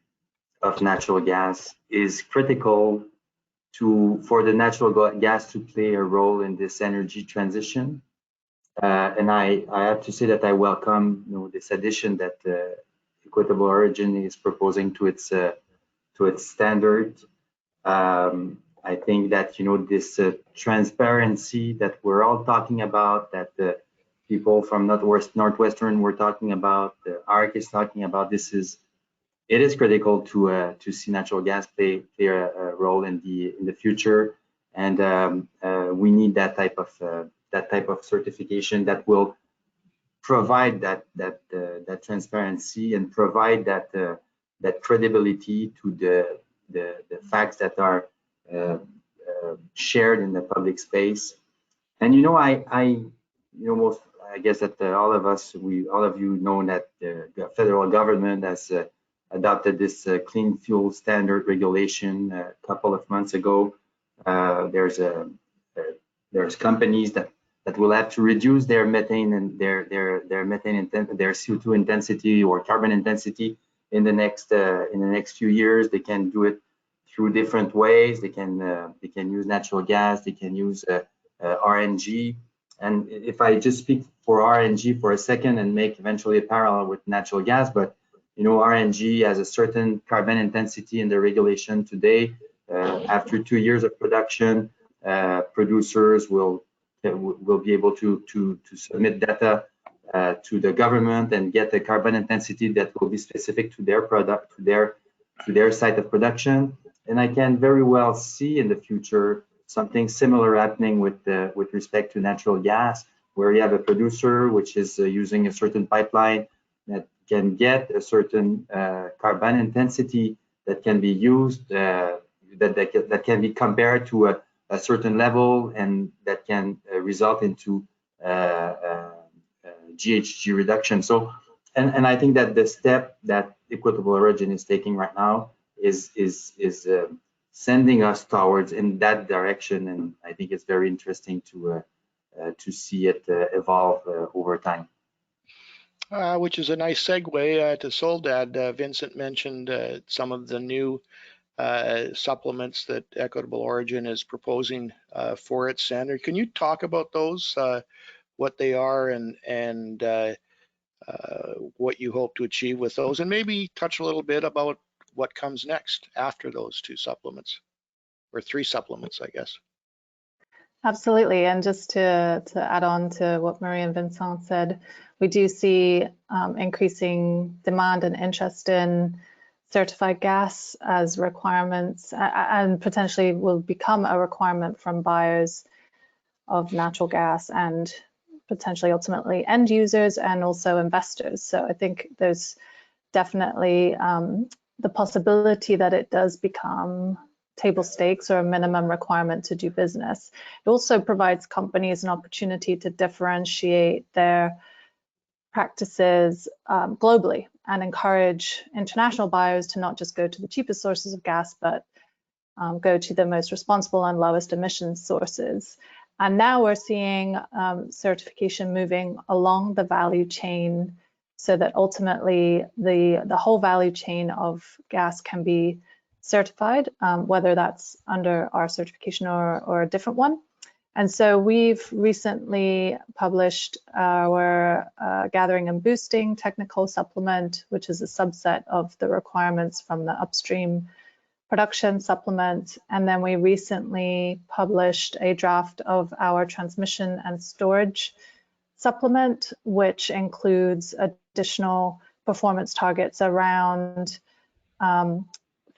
of natural gas is critical for the natural gas to play a role in this energy transition. And I have to say that I welcome this addition that Equitable Origin is proposing to its standard. I think that this transparency that we're all talking about, that the people from Northwestern were talking about, the ARC is talking about, it is critical to see natural gas play a role in the future, and we need that type of certification that will provide that transparency and provide that credibility to the facts that are shared in the public space. And I guess that all of you know that the federal government has adopted this clean fuel standard regulation a couple of months ago. There's companies that will have to reduce their methane and their CO2 intensity or carbon intensity in the next few years. They can do it through different ways. They can use natural gas. They can use RNG. And if I just speak for RNG for a second and make eventually a parallel with natural gas, but RNG has a certain carbon intensity in the regulation today. After 2 years of production, producers will be able to submit data to the government and get a carbon intensity that will be specific to their product, to their site of production. And I can very well see in the future something similar happening with respect to natural gas, where you have a producer which is using a certain pipeline that can get a certain carbon intensity that can be used, that can be compared to a certain level, and that can result into GHG reduction. So, and I think that the step that Equitable Origin is taking right now is sending us towards in that direction, and I think it's very interesting to see it evolve over time. Which is a nice segue to Soledad. Vincent mentioned some of the new supplements that Equitable Origin is proposing for its standard. Can you talk about those, what they are, and what you hope to achieve with those, and maybe touch a little bit about what comes next after those 2 supplements, or 3 supplements, I guess. Absolutely, and just to add on to what Marie and Vincent said, we do see increasing demand and interest in certified gas as requirements, and potentially will become a requirement from buyers of natural gas and potentially ultimately end users and also investors. So I think there's definitely the possibility that it does become table stakes or a minimum requirement to do business. It also provides companies an opportunity to differentiate their practices globally and encourage international buyers to not just go to the cheapest sources of gas, but go to the most responsible and lowest emissions sources. And now we're seeing certification moving along the value chain, so that ultimately the whole value chain of gas can be certified, whether that's under our certification or a different one. And so we've recently published our gathering and boosting technical supplement, which is a subset of the requirements from the upstream production supplement. And then we recently published a draft of our transmission and storage supplement, which includes additional performance targets around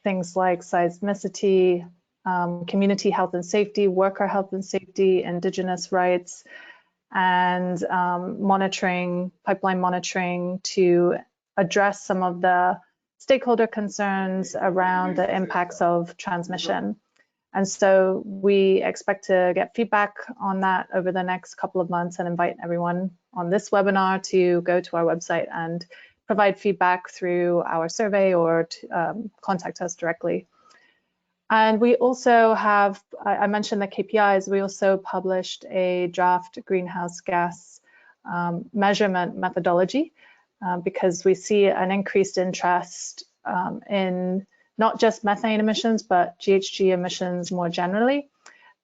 things like seismicity, community health and safety, worker health and safety, Indigenous rights, and monitoring, pipeline monitoring to address some of the stakeholder concerns around the impacts of transmission. And so we expect to get feedback on that over the next couple of months and invite everyone on this webinar to go to our website and provide feedback through our survey or to, contact us directly. And we also have, I mentioned the KPIs, we also published a draft greenhouse gas measurement methodology because we see an increased interest in not just methane emissions, but GHG emissions more generally.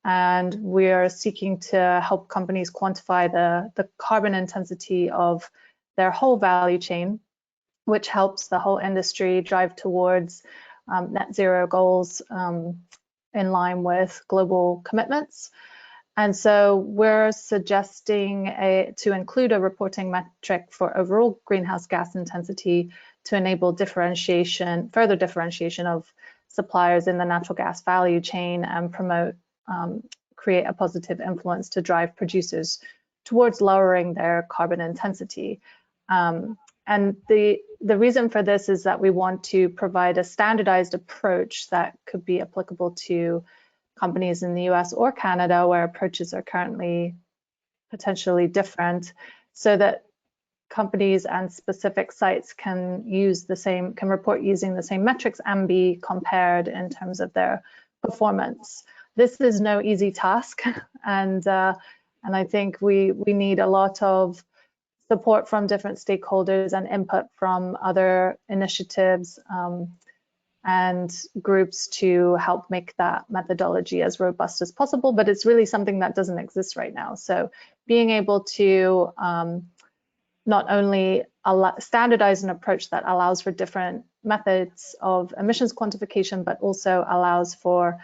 And we are seeking to help companies quantify the carbon intensity of their whole value chain, which helps the whole industry drive towards net zero goals in line with global commitments. And so we're suggesting to include a reporting metric for overall greenhouse gas intensity to enable differentiation, further differentiation of suppliers in the natural gas value chain and promote, create a positive influence to drive producers towards lowering their carbon intensity. And the reason for this is that we want to provide a standardized approach that could be applicable to companies in the US or Canada where approaches are currently potentially different, so that companies and specific sites can report using the same metrics and be compared in terms of their performance. This is no easy task, and I think we need a lot of support from different stakeholders and input from other initiatives and groups to help make that methodology as robust as possible, but it's really something that doesn't exist right now. So being able to not only standardize an approach that allows for different methods of emissions quantification, but also allows for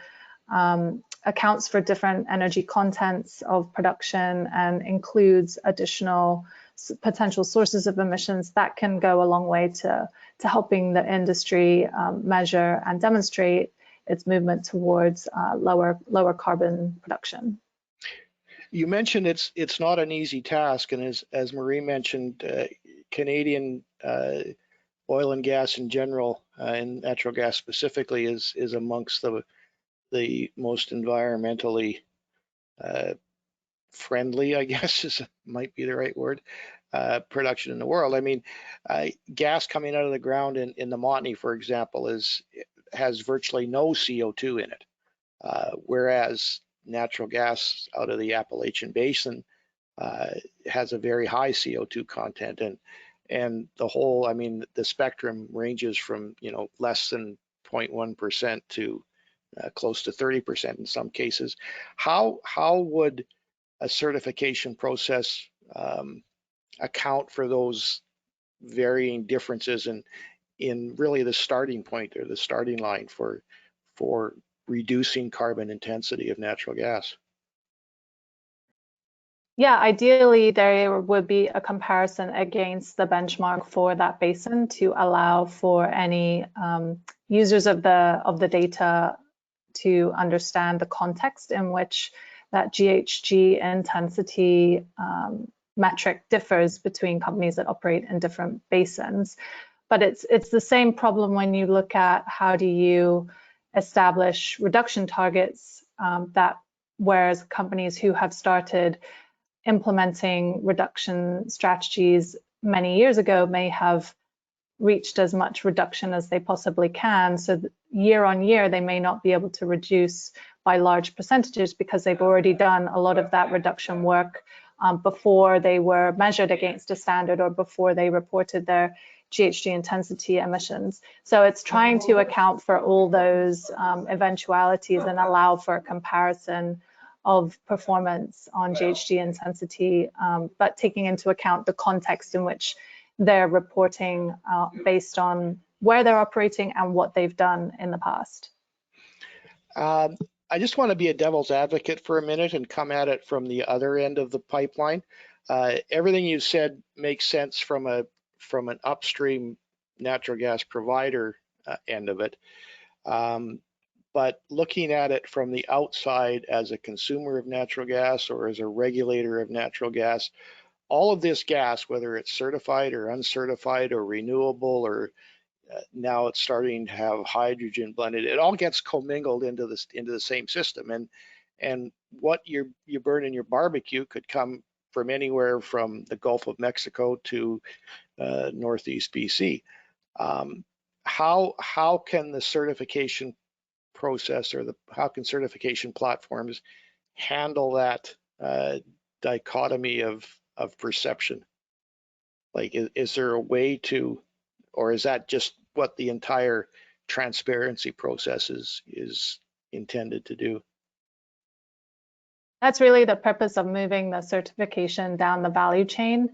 accounts for different energy contents of production and includes additional potential sources of emissions, that can go a long way to helping the industry measure and demonstrate its movement towards lower carbon production. You mentioned it's not an easy task, and as Marie mentioned, Canadian oil and gas in general, and natural gas specifically, is amongst the most environmentally friendly, I guess might be the right word, production in the world. I mean, gas coming out of the ground in the Montney, for example, has virtually no CO2 in it, whereas natural gas out of the Appalachian Basin has a very high CO2 content, and the whole, I mean, the spectrum ranges from less than 0.1% to close to 30% in some cases. How would a certification process account for those varying differences in really the starting point or the starting line for reducing carbon intensity of natural gas? Yeah, ideally there would be a comparison against the benchmark for that basin to allow for any users of the data to understand the context in which that GHG intensity metric differs between companies that operate in different basins. But it's the same problem when you look at how do you establish reduction targets, whereas companies who have started implementing reduction strategies many years ago may have reached as much reduction as they possibly can. So year on year, they may not be able to reduce by large percentages because they've already done a lot of that reduction work before they were measured against a standard or before they reported their GHG intensity emissions. So it's trying to account for all those eventualities and allow for a comparison of performance on GHG intensity, but taking into account the context in which they're reporting based on where they're operating and what they've done in the past. I just want to be a devil's advocate for a minute and come at it from the other end of the pipeline. Everything you said makes sense from an upstream natural gas provider end of it. But looking at it from the outside as a consumer of natural gas or as a regulator of natural gas, all of this gas, whether it's certified or uncertified or renewable, or now it's starting to have hydrogen blended, it all gets commingled into the same system. And what you burn in your barbecue could come from anywhere from the Gulf of Mexico to Northeast BC. How can the certification process, or how can certification platforms handle that dichotomy of perception? Like, is there a way to, or is that just what the entire transparency process is intended to do? That's really the purpose of moving the certification down the value chain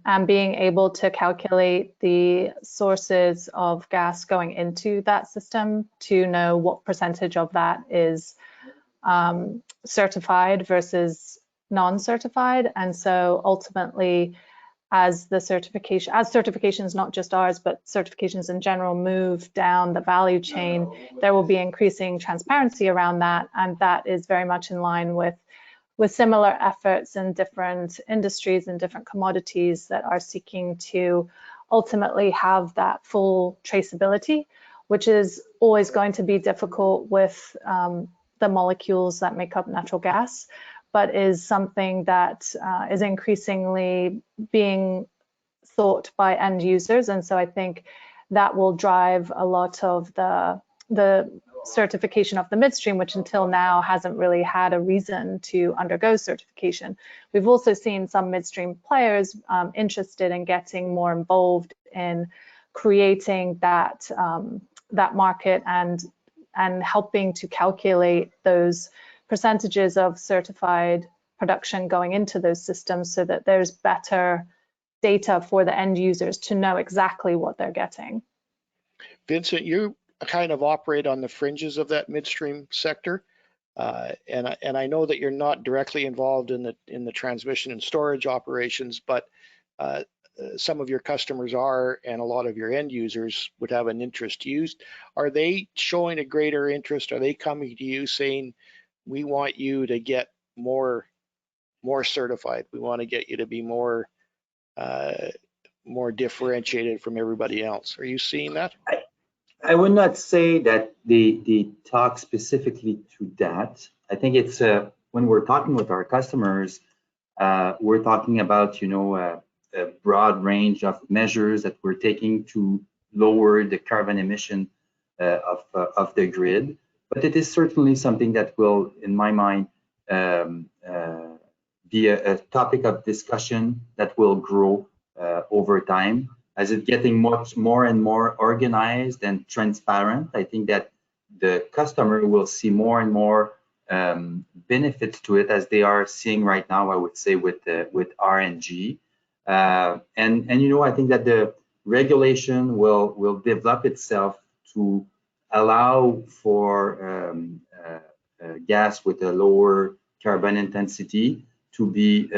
and being able to calculate the sources of gas going into that system to know what percentage of that is certified versus non-certified. And so ultimately, as certifications, not just ours, but certifications in general, move down the value chain, there will be increasing transparency around that. And that is very much in line with similar efforts in different industries and different commodities that are seeking to ultimately have that full traceability, which is always going to be difficult with the molecules that make up natural gas, but is something that is increasingly being thought by end users. And so I think that will drive a lot of the certification of the midstream, which until now hasn't really had a reason to undergo certification. We've also seen some midstream players interested in getting more involved in creating that market and helping to calculate those percentages of certified production going into those systems, so that there's better data for the end users to know exactly what they're getting. Vincent, you kind of operate on the fringes of that midstream sector, and I know that you're not directly involved in the transmission and storage operations, but some of your customers are, and a lot of your end users would have an interest used. Are they showing a greater interest? Are they coming to you saying, we want you to get more certified, we want to get you to be more differentiated from everybody else? Are you seeing that? I would not say that they talk specifically to that. I think it's when we're talking with our customers, we're talking about, you know, a broad range of measures that we're taking to lower the carbon emission of the grid. But it is certainly something that will, in my mind, be a topic of discussion that will grow over time. As it's getting much more and more organized and transparent, I think that the customer will see more and more benefits to it, as they are seeing right now, I would say, with RNG. And you know, I think that the regulation will develop itself to allow for gas with a lower carbon intensity to be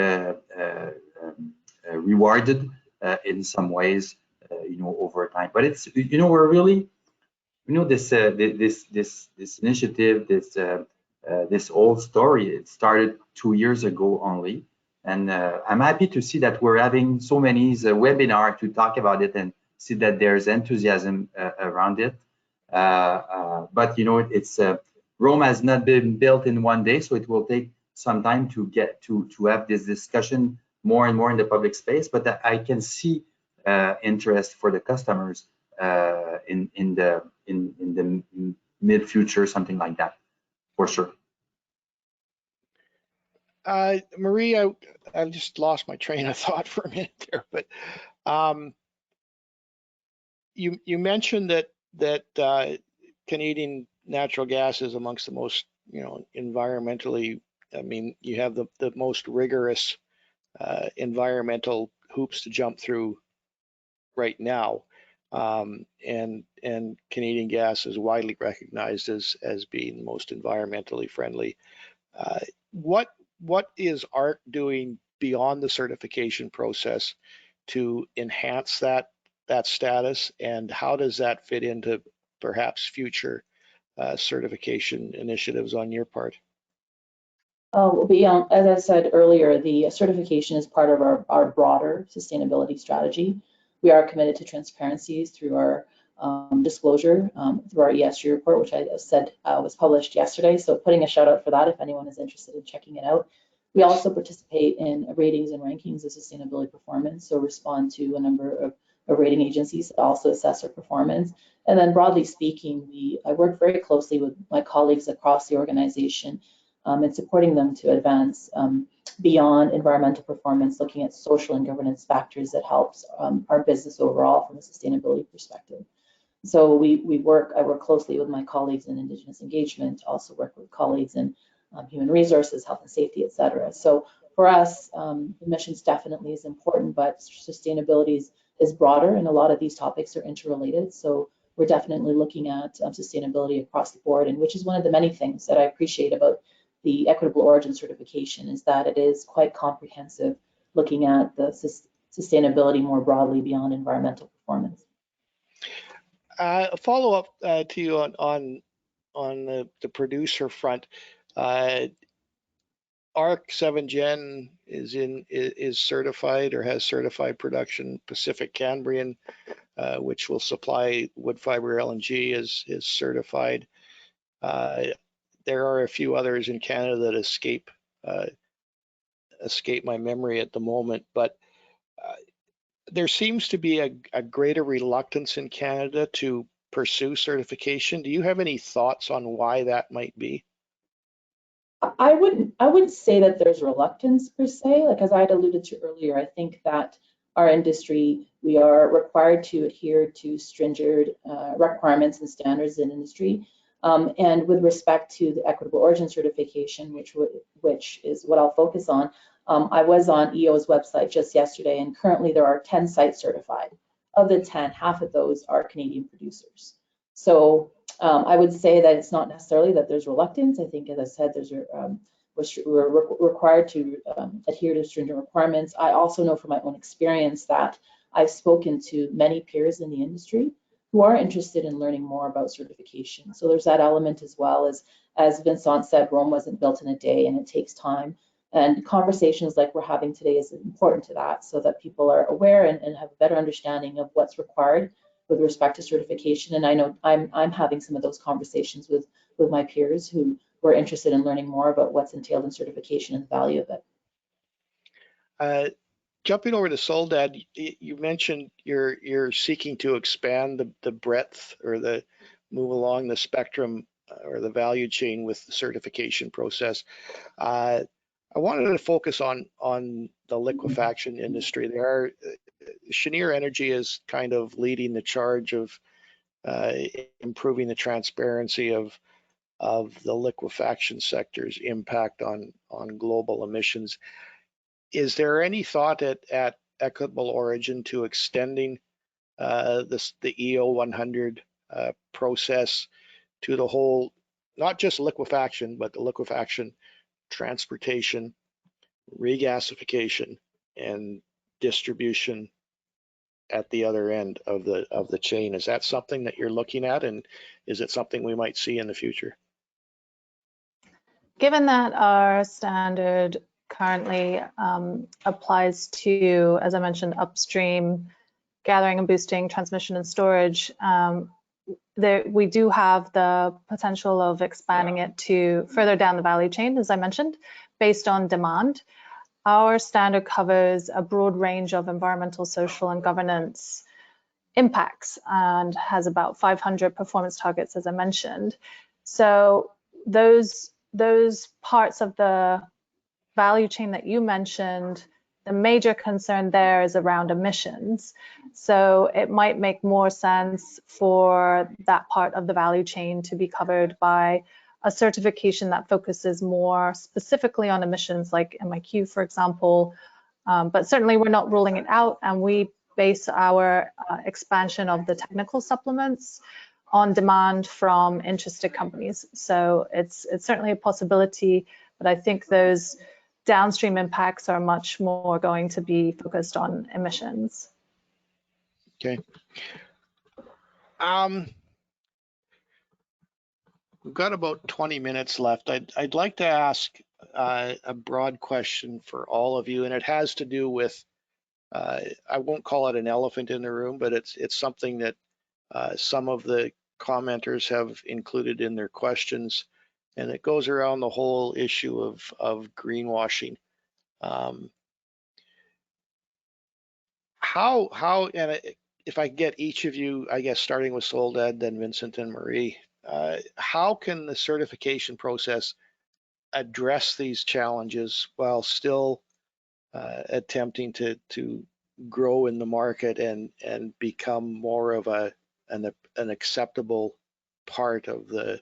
rewarded in some ways, you know, over time. But it's, you know, we're really, you know, this initiative, this old story, it started 2 years ago only, and I'm happy to see that we're having so many webinars to talk about it and see that there's enthusiasm around it. But you know, it's Rome has not been built in one day, so it will take some time to get to have this discussion more and more in the public space. But I can see interest for the customers in the mid future, something like that, for sure. Marie, I just lost my train of thought for a minute there, but you mentioned that Canadian natural gas is amongst the most, you know, environmentally, I mean, you have the most rigorous environmental hoops to jump through right now, and Canadian gas is widely recognized as being the most environmentally friendly. What is ARC doing beyond the certification process to enhance that status, and how does that fit into perhaps future certification initiatives on your part? Beyond, as I said earlier, the certification is part of our broader sustainability strategy. We are committed to transparencies through our disclosure, through our ESG report, which I said was published yesterday. So putting a shout out for that if anyone is interested in checking it out. We also participate in ratings and rankings of sustainability performance, so respond to a number of rating agencies that also assess our performance. And then broadly speaking, I work very closely with my colleagues across the organization and supporting them to advance beyond environmental performance, looking at social and governance factors that helps our business overall from a sustainability perspective. So I work closely with my colleagues in Indigenous engagement, also work with colleagues in human resources, health and safety, et cetera. So for us, emissions definitely is important, but sustainability is broader, and a lot of these topics are interrelated. So we're definitely looking at sustainability across the board, and which is one of the many things that I appreciate about the Equitable Origin certification, is that it is quite comprehensive, looking at the sustainability more broadly beyond environmental performance. A follow up to you on the producer front. ARC 7 Gen is certified or has certified production. Pacific Cambrian, which will supply wood fiber LNG, is certified. There are a few others in Canada that escape my memory at the moment, but there seems to be a greater reluctance in Canada to pursue certification. Do you have any thoughts on why that might be? I wouldn't say that there's reluctance per se. Like as I had alluded to earlier, I think that our industry, we are required to adhere to stringent requirements and standards in industry. And with respect to the Equitable Origin certification, which is what I'll focus on, I was on EO's website just yesterday, and currently there are 10 sites certified. Of the 10, half of those are Canadian producers. So I would say that it's not necessarily that there's reluctance. I think, as I said, we're required to adhere to stringent requirements. I also know from my own experience that I've spoken to many peers in the industry who are interested in learning more about certification. So there's that element, as well as Vincent said, Rome wasn't built in a day, and it takes time. And conversations like we're having today is important to that, so that people are aware and have a better understanding of what's required with respect to certification. And I know I'm having some of those conversations with my peers who were interested in learning more about what's entailed in certification and the value of it. Jumping over to Soledad, you mentioned you're seeking to expand the breadth or the move along the spectrum or the value chain with the certification process. I wanted to focus on the liquefaction industry. Cheniere Energy is kind of leading the charge of improving the transparency of the liquefaction sector's impact on global emissions. Is there any thought at Equitable Origin to extending the EO 100 process to the whole, not just liquefaction, but the liquefaction, transportation, regasification, and distribution at the other end of the chain? Is that something that you're looking at, and is it something we might see in the future? Given that our standard currently applies to, as I mentioned, upstream gathering and boosting, transmission and storage, we do have the potential of expanding it to further down the value chain, as I mentioned, based on demand. Our standard covers a broad range of environmental, social, and governance impacts and has about 500 performance targets, as I mentioned. So those parts of the value chain that you mentioned, the major concern there is around emissions. So it might make more sense for that part of the value chain to be covered by a certification that focuses more specifically on emissions, like MIQ, for example. But certainly we're not ruling it out, and we base our expansion of the technical supplements on demand from interested companies. So it's certainly a possibility, but I think those downstream impacts are much more going to be focused on emissions. Okay. We've got about 20 minutes left. I'd like to ask a broad question for all of you, and it has to do with, I won't call it an elephant in the room, but it's something that some of the commenters have included in their questions, and it goes around the whole issue of greenwashing. And if I get each of you, I guess starting with Soledad, then Vincent and Marie, how can the certification process address these challenges while still attempting to grow in the market and become more of an acceptable part of the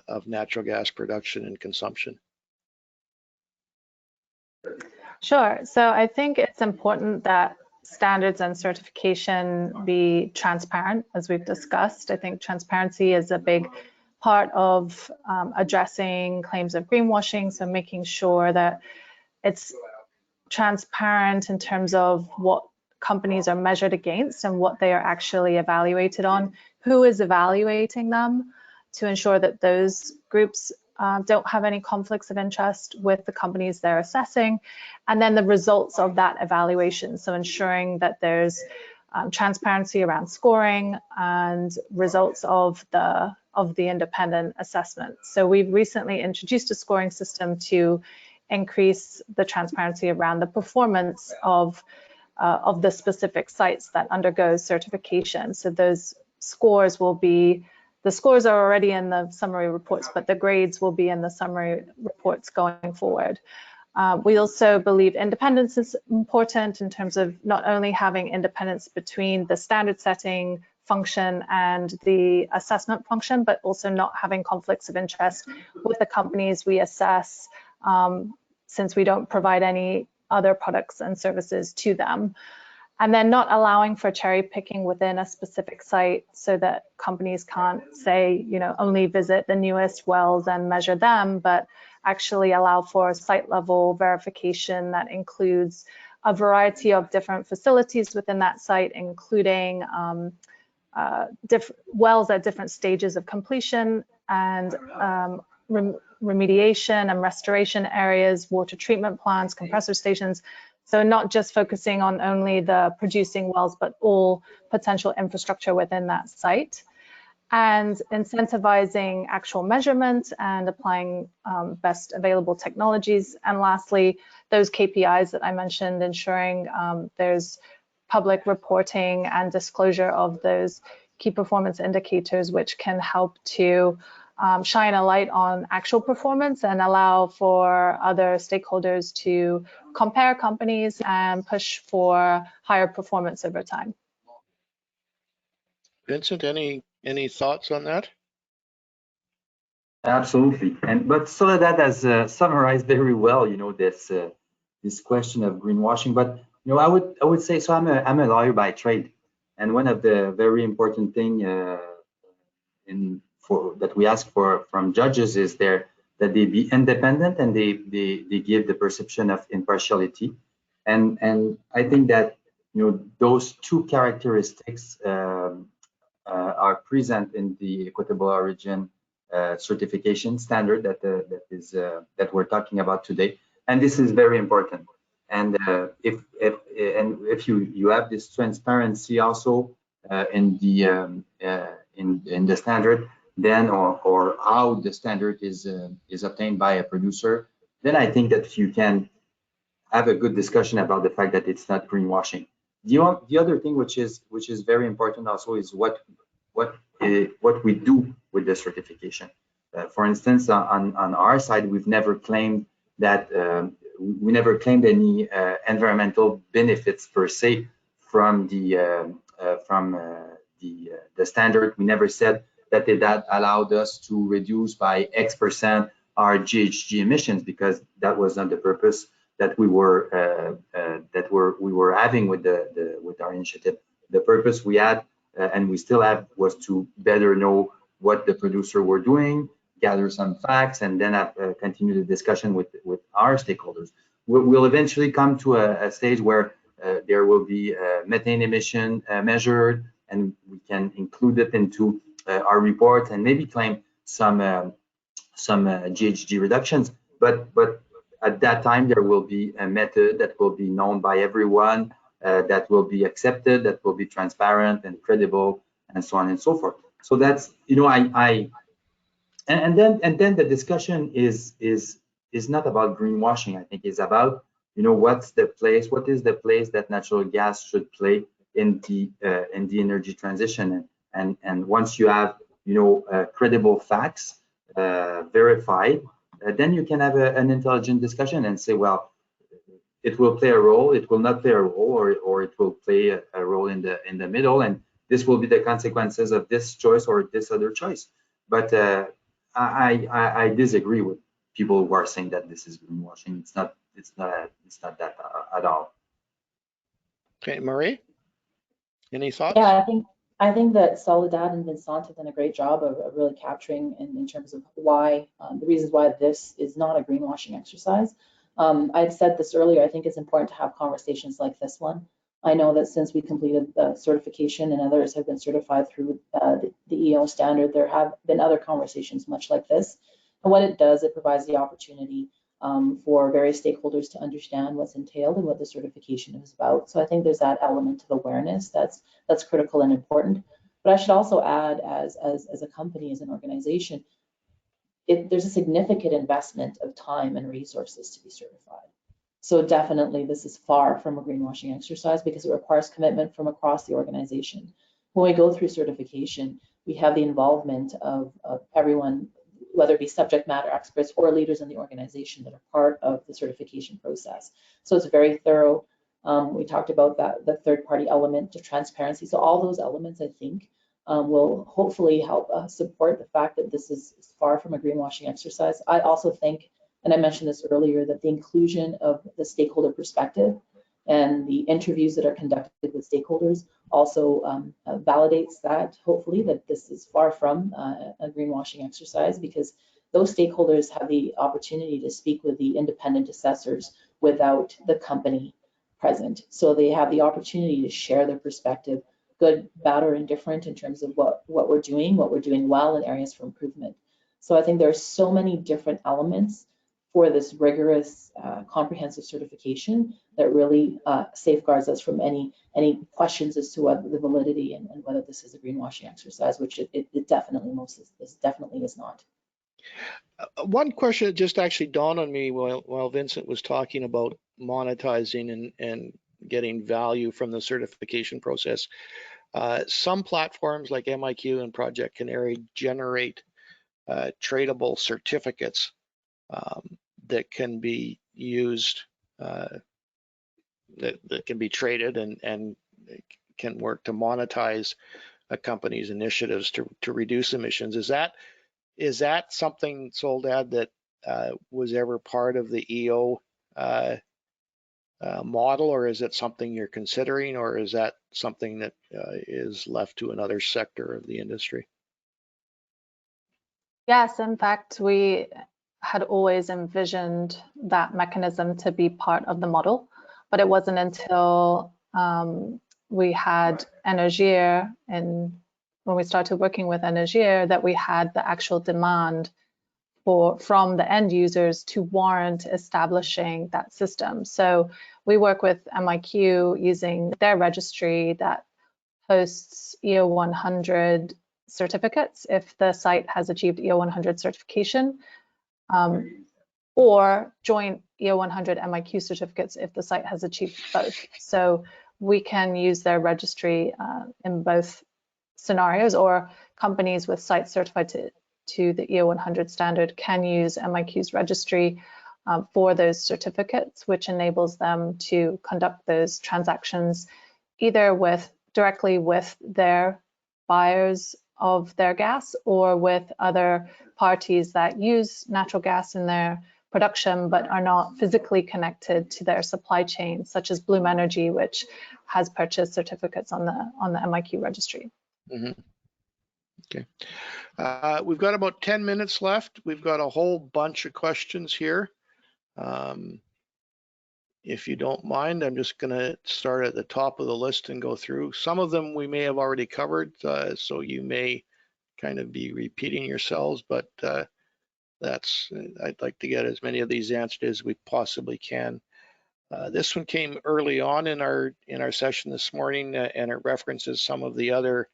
of natural gas production and consumption? Sure. So I think it's important that standards and certification be transparent, as we've discussed. I think transparency is a big part of addressing claims of greenwashing, so making sure that it's transparent in terms of what companies are measured against and what they are actually evaluated on, who is evaluating them, to ensure that those groups don't have any conflicts of interest with the companies they're assessing, and then the results of that evaluation. So ensuring that there's transparency around scoring and results of the independent assessment. So we've recently introduced a scoring system to increase the transparency around the performance of the specific sites that undergo certification. So those scores will be, the scores are already in the summary reports, but the grades will be in the summary reports going forward. We also believe independence is important in terms of not only having independence between the standard setting function and the assessment function, but also not having conflicts of interest with the companies we assess, since we don't provide any other products and services to them. And then not allowing for cherry picking within a specific site, so that companies can't say, you know, only visit the newest wells and measure them, but actually allow for site level verification that includes a variety of different facilities within that site, including wells at different stages of completion, and remediation and restoration areas, water treatment plants, compressor stations. So not just focusing on only the producing wells, but all potential infrastructure within that site. And incentivizing actual measurement and applying best available technologies. And lastly, those KPIs that I mentioned, ensuring there's public reporting and disclosure of those key performance indicators, which can help to shine a light on actual performance and allow for other stakeholders to compare companies and push for higher performance over time. Vincent, any thoughts on that? Absolutely, but Soledad has summarized very well, you know, this question of greenwashing. But you know, I would say, so I'm a lawyer by trade, and one of the very important thing that we ask for from judges is that they be independent and they give the perception of impartiality, and I think that, you know, those two characteristics are present in the Equitable Origin certification standard that we're talking about today, and this is very important. And if you have this transparency also in the standard, then or how the standard is obtained by a producer, then I think that you can have a good discussion about the fact that it's not greenwashing. The other thing which is very important also is what we do with the certification. For instance, on our side, we've never claimed that we never claimed any environmental benefits per se from the standard. We never said that allowed us to reduce by X% our GHG emissions, because that was not the purpose that we were having with our initiative. The purpose we had and we still have was to better know what the producer were doing, gather some facts, and then continue the discussion with our stakeholders. We'll eventually come to a stage where there will be methane emission measured, and we can include it into our report and maybe claim some GHG reductions. but at that time there will be a method that will be known by everyone, that will be accepted, that will be transparent and credible, and so on and so forth. So that's, you know, and then the discussion is not about greenwashing. I think it's about, you know, what is the place that natural gas should play in the energy transition, and once you have, you know, credible facts, verified, then you can have an intelligent discussion and say, well, it will play a role, it will not play a role, or it will play a role in the middle, and this will be the consequences of this choice or this other choice. But I disagree with people who are saying that this is greenwashing. It's not that at all. Okay, Marie, any thoughts? Yeah, I think that Soledad and Vincent have done a great job of really capturing in terms of why, the reasons why this is not a greenwashing exercise. I've said this earlier, I think it's important to have conversations like this one. I know that since we completed the certification and others have been certified through the EO standard, there have been other conversations much like this. And what it does, it provides the opportunity for various stakeholders to understand what's entailed and what the certification is about. So I think there's that element of awareness that's critical and important. But I should also add, as a company, as an organization, there's a significant investment of time and resources to be certified. So definitely this is far from a greenwashing exercise because it requires commitment from across the organization. When we go through certification, we have the involvement of everyone, whether it be subject matter experts or leaders in the organization that are part of the certification process. So it's very thorough. We talked about that, the third-party element to transparency. So all those elements, I think, will hopefully help support the fact that this is far from a greenwashing exercise. I also think, and I mentioned this earlier, that the inclusion of the stakeholder perspective and the interviews that are conducted with stakeholders also validates that, hopefully, that this is far from a greenwashing exercise, because those stakeholders have the opportunity to speak with the independent assessors without the company present. So they have the opportunity to share their perspective, good, bad, or indifferent, in terms of what we're doing well, and areas for improvement. So I think there are so many different elements for this rigorous, comprehensive certification that really safeguards us from any questions as to what the validity and whether this is a greenwashing exercise, which it definitely definitely is not. One question that just actually dawned on me while Vincent was talking about monetizing and getting value from the certification process. Some platforms like MIQ and Project Canary generate tradable certificates that can be used, that can be traded and can work to monetize a company's initiatives to reduce emissions. Is that something, Soledad, that was ever part of the EO model, or is it something you're considering, or is that something that is left to another sector of the industry? Yes, in fact, we had always envisioned that mechanism to be part of the model, but it wasn't until we had Énergir, and when we started working with Énergir, that we had the actual demand from the end users to warrant establishing that system. So we work with MIQ using their registry that hosts EO 100 certificates if the site has achieved EO 100 certification, or joint EO 100 MIQ certificates if the site has achieved both. So we can use their registry in both scenarios, or companies with sites certified to the EO 100 standard can use MIQ's registry for those certificates, which enables them to conduct those transactions either directly with their buyers of their gas, or with other parties that use natural gas in their production but are not physically connected to their supply chain, such as Bloom Energy, which has purchased certificates on the MIQ registry. Mm-hmm. Okay. We've got about 10 minutes left. We've got a whole bunch of questions here. If you don't mind, I'm just going to start at the top of the list and go through. Some of them we may have already covered, so you may kind of be repeating yourselves, but I'd like to get as many of these answered as we possibly can. This one came early on in our session this morning, and it references some of the other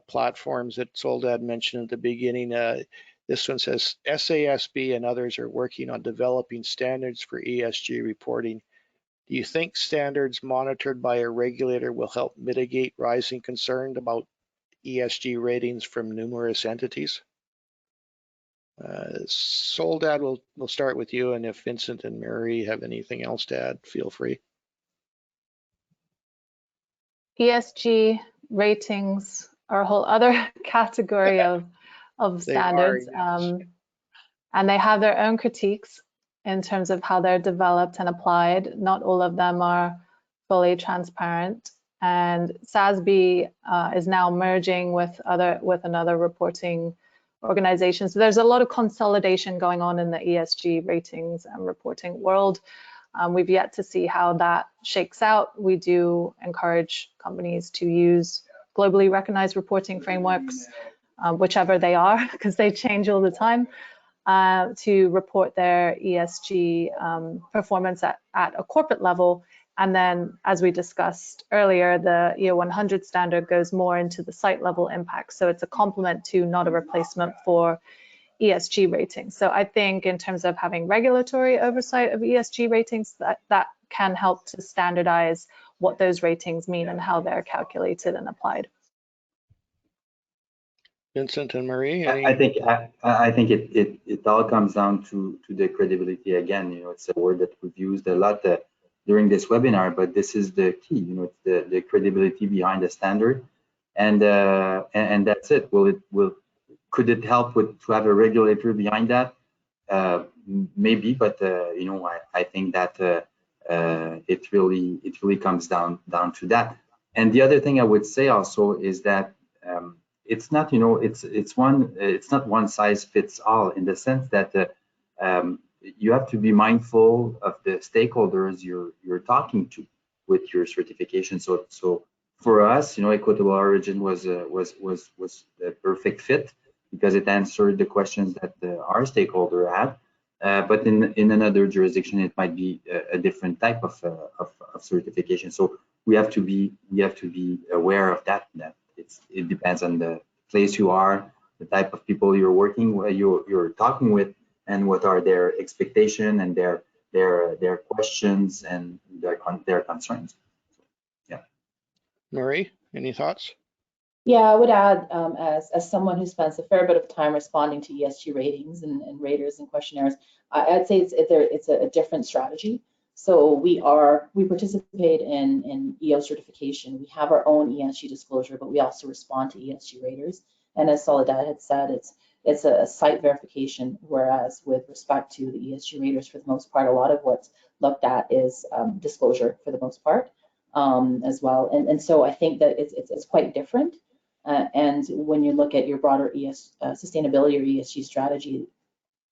platforms that Soledad mentioned at the beginning. This one says SASB and others are working on developing standards for ESG reporting. Do you think standards monitored by a regulator will help mitigate rising concern about ESG ratings from numerous entities? Soledad, we'll start with you, and if Vincent and Mary have anything else to add, feel free. ESG ratings are a whole other category of standards, yes. And they have their own critiques in terms of how they're developed and applied. Not all of them are fully transparent, and SASB is now merging with another reporting organization. So there's a lot of consolidation going on in the ESG ratings and reporting world. We've yet to see how that shakes out. We do encourage companies to use globally recognized reporting frameworks, whichever they are, because they change all the time, to report their ESG performance at a corporate level. And then, as we discussed earlier, the EO100 standard goes more into the site level impact. So it's a complement to, not a replacement for, ESG ratings. So I think in terms of having regulatory oversight of ESG ratings, that can help to standardize what those ratings mean and how they're calculated and applied. Vincent and Marie, I think it all comes down to the credibility again. It's a word that we've used a lot during this webinar, but this is the key. It's the credibility behind the standard, and that's it. Could it help to have a regulator behind that? Maybe, but I think that it really comes down to that. And the other thing I would say also is that it's not it's not one size fits all, in the sense that you have to be mindful of the stakeholders you're talking to with your certification. So for us, Equitable Origin was the perfect fit, because it answered the questions that our stakeholder had. But in another jurisdiction, it might be a different type of certification. So we have to be aware of that. That it depends on the place you are, the type of people you're working with, you're talking with, and what are their expectations and their questions and their concerns. Yeah. Marie, any thoughts? Yeah, I would add, as someone who spends a fair bit of time responding to ESG ratings and raters and questionnaires, I'd say it's a different strategy. So we participate in EO certification. We have our own ESG disclosure, but we also respond to ESG raters. And as Soledad had said, it's a site verification, whereas with respect to the ESG raters, for the most part, a lot of what's looked at is disclosure for the most part as well. And so I think that it's quite different. And when you look at your broader sustainability or ESG strategy,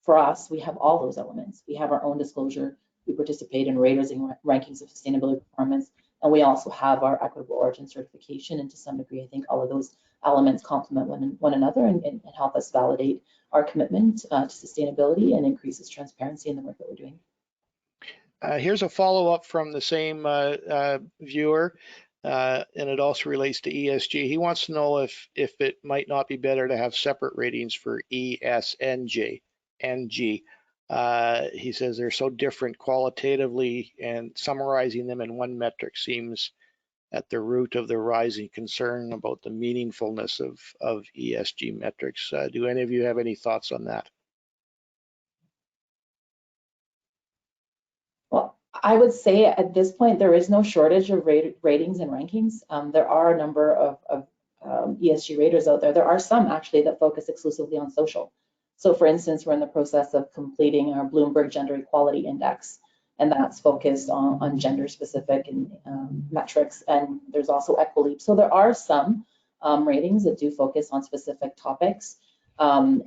for us, we have all those elements. We have our own disclosure. We participate in raters and rankings of sustainability performance, and we also have our Equitable Origin certification. And to some degree, I think all of those elements complement one another and help us validate our commitment to sustainability and increases transparency in the work that we're doing. Here's a follow-up from the same viewer. And it also relates to ESG. He wants to know if it might not be better to have separate ratings for ESG, NG. He says they're so different qualitatively, and summarizing them in one metric seems at the root of the rising concern about the meaningfulness of ESG metrics. Do any of you have any thoughts on that? I would say at this point, there is no shortage of ratings and rankings. There are a number of ESG raters out there. There are some actually that focus exclusively on social. So for instance, we're in the process of completing our Bloomberg Gender Equality Index, and that's focused on gender specific metrics. And there's also Equileap. So there are some ratings that do focus on specific topics. And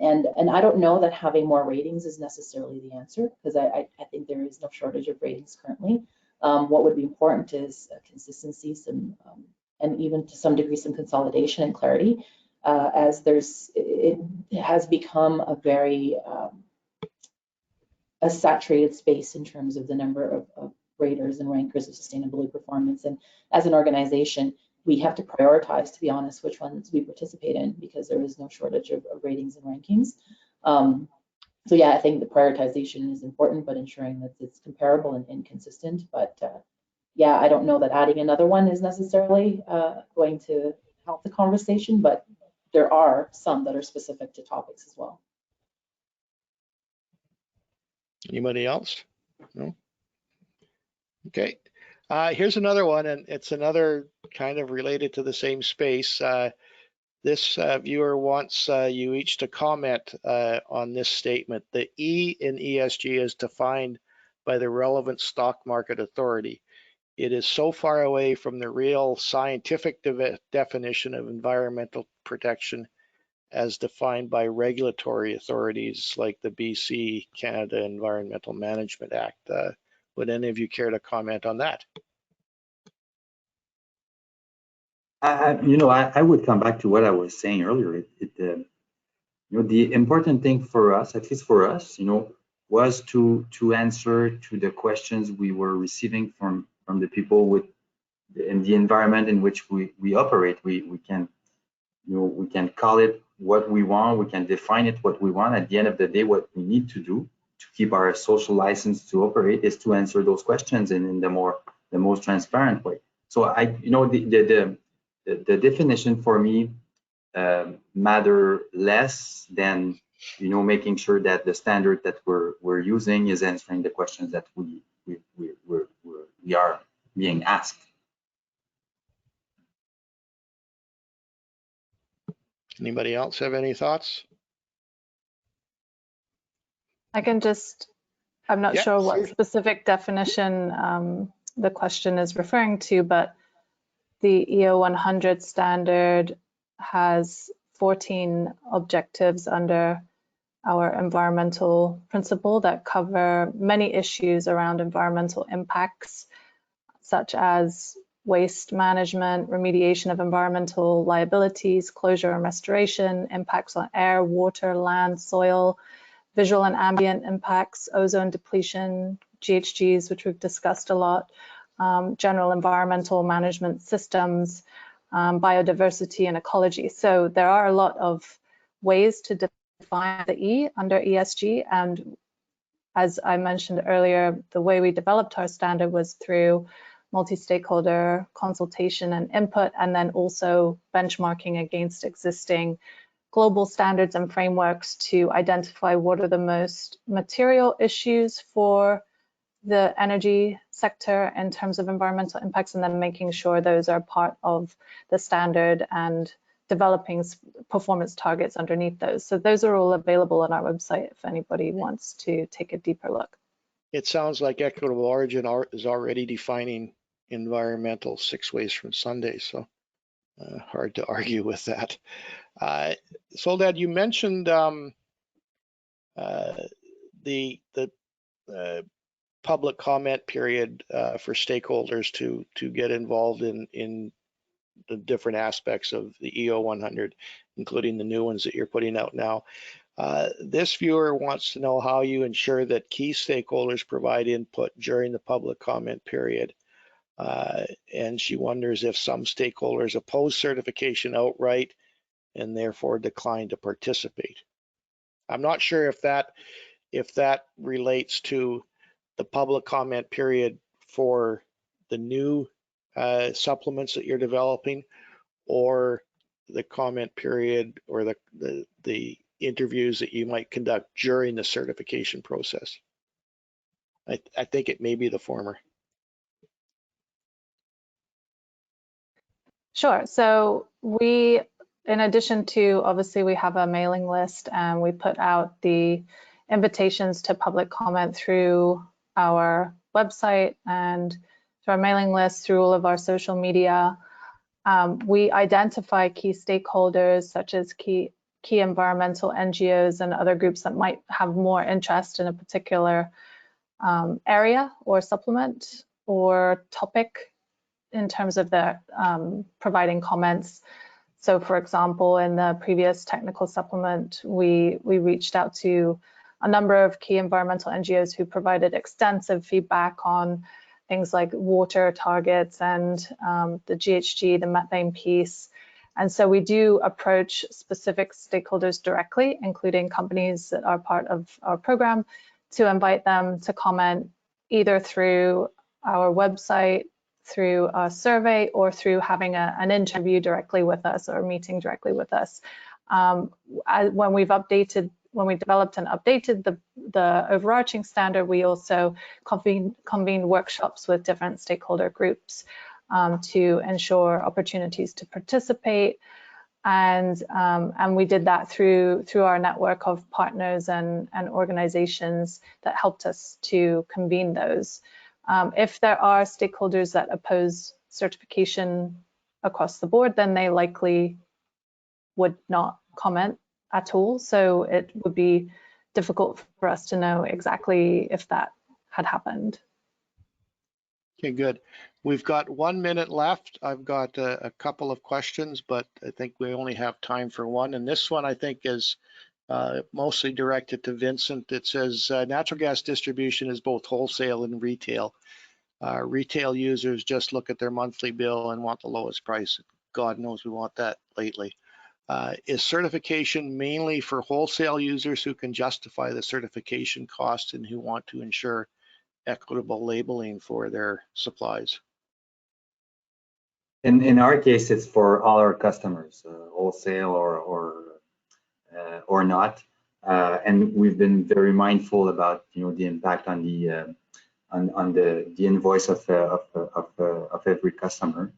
I don't know that having more ratings is necessarily the answer, because I think there is no shortage of ratings currently. What would be important is consistency, and even to some degree some consolidation and clarity, as it has become a very a saturated space in terms of the number of raters and rankers of sustainability performance. And as an organization, we have to prioritize, to be honest, which ones we participate in, because there is no shortage of ratings and rankings. So yeah, I think the prioritization is important, but ensuring that it's comparable and consistent. But yeah, I don't know that adding another one is necessarily going to help the conversation, but there are some that are specific to topics as well. Anybody else? No? Okay. Here's another one, and it's another kind of related to the same space. This viewer wants you each to comment on this statement. The E in ESG is defined by the relevant stock market authority. It is so far away from the real scientific definition of environmental protection as defined by regulatory authorities like the BC Canada Environmental Management Act. Would any of you care to comment on that? I would come back to what I was saying earlier. The important thing for us, at least for us, was to answer to the questions we were receiving from the people in the environment in which we operate. We can call it what we want, we can define it what we want. At the end of the day, what we need to do to keep our social license to operate is to answer those questions in the most transparent way. So the definition for me matter less than making sure that the standard that we're using is answering the questions that we are being asked. Anybody else have any thoughts? I can I'm not sure what specific definition the question is referring to, but the EO 100 standard has 14 objectives under our environmental principle that cover many issues around environmental impacts, such as waste management, remediation of environmental liabilities, closure and restoration, impacts on air, water, land, soil, visual and ambient impacts, ozone depletion, GHGs, which we've discussed a lot, general environmental management systems, biodiversity and ecology. So there are a lot of ways to define the E under ESG. And as I mentioned earlier, the way we developed our standard was through multi-stakeholder consultation and input, and then also benchmarking against existing global standards and frameworks to identify what are the most material issues for the energy sector in terms of environmental impacts, and then making sure those are part of the standard and developing performance targets underneath those. So those are all available on our website if anybody wants to take a deeper look. It sounds like Equitable Origin is already defining environmental 6 ways from Sunday, so hard to argue with that. Soledad, you mentioned the public comment period for stakeholders to get involved in the different aspects of the EO 100, including the new ones that you're putting out now. This viewer wants to know how you ensure that key stakeholders provide input during the public comment period. And she wonders if some stakeholders oppose certification outright and therefore decline to participate. I'm not sure if that relates to the public comment period for the new supplements that you're developing, or the comment period or the interviews that you might conduct during the certification process. I think it may be the former. Sure. So we, in addition to, obviously we have a mailing list, and we put out the invitations to public comment through our website and through our mailing list, through all of our social media. We identify key stakeholders such as key environmental NGOs and other groups that might have more interest in a particular area or supplement or topic in terms of their providing comments. So for example, in the previous technical supplement, we reached out to a number of key environmental NGOs who provided extensive feedback on things like water targets and the GHG, the methane piece. And so we do approach specific stakeholders directly, including companies that are part of our program, to invite them to comment either through our website, through a survey, or through having an interview directly with us or a meeting directly with us. When we developed and updated the overarching standard, we also convened workshops with different stakeholder groups to ensure opportunities to participate. And we did that through our network of partners and organizations that helped us to convene those. If there are stakeholders that oppose certification across the board, then they likely would not comment at all. So it would be difficult for us to know exactly if that had happened. Okay, good. We've got 1 minute left. I've got a couple of questions, but I think we only have time for one. And this one I think is mostly directed to Vincent. It says natural gas distribution is both wholesale and retail. Retail users just look at their monthly bill and want the lowest price. God knows we want that lately. Is certification mainly for wholesale users who can justify the certification cost and who want to ensure equitable labeling for their supplies? In our case, it's for all our customers, wholesale or not. And we've been very mindful about the impact on the invoice of every customer.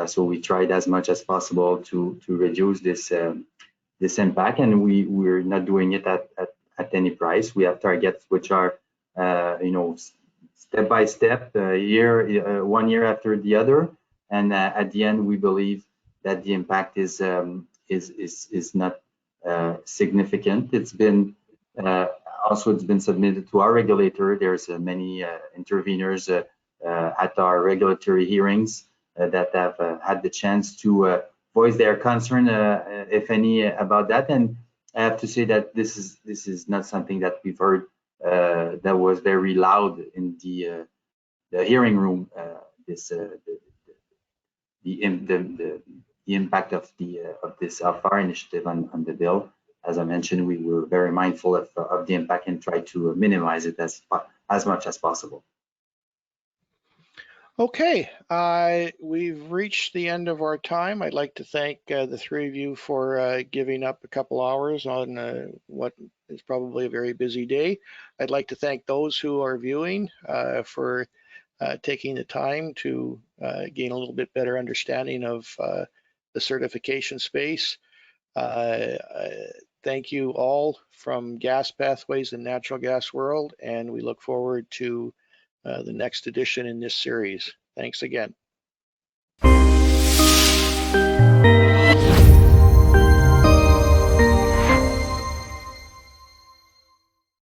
So we tried as much as possible to reduce this impact, and we're not doing it at any price. We have targets which are step by step, 1 year after the other, and at the end we believe that the impact is not significant. It's been submitted to our regulator. There's many interveners at our regulatory hearings that have had the chance to voice their concern, if any, about that. And I have to say that this is not something that we've heard that was very loud in the hearing room. The impact of our initiative on the bill. As I mentioned, we were very mindful of the impact and try to minimize it as much as possible. Okay, we've reached the end of our time. I'd like to thank the three of you for giving up a couple hours on what is probably a very busy day. I'd like to thank those who are viewing for taking the time to gain a little bit better understanding of the certification space. Thank you all from Gas Pathways and Natural Gas World, and we look forward to the next edition in this series. Thanks again.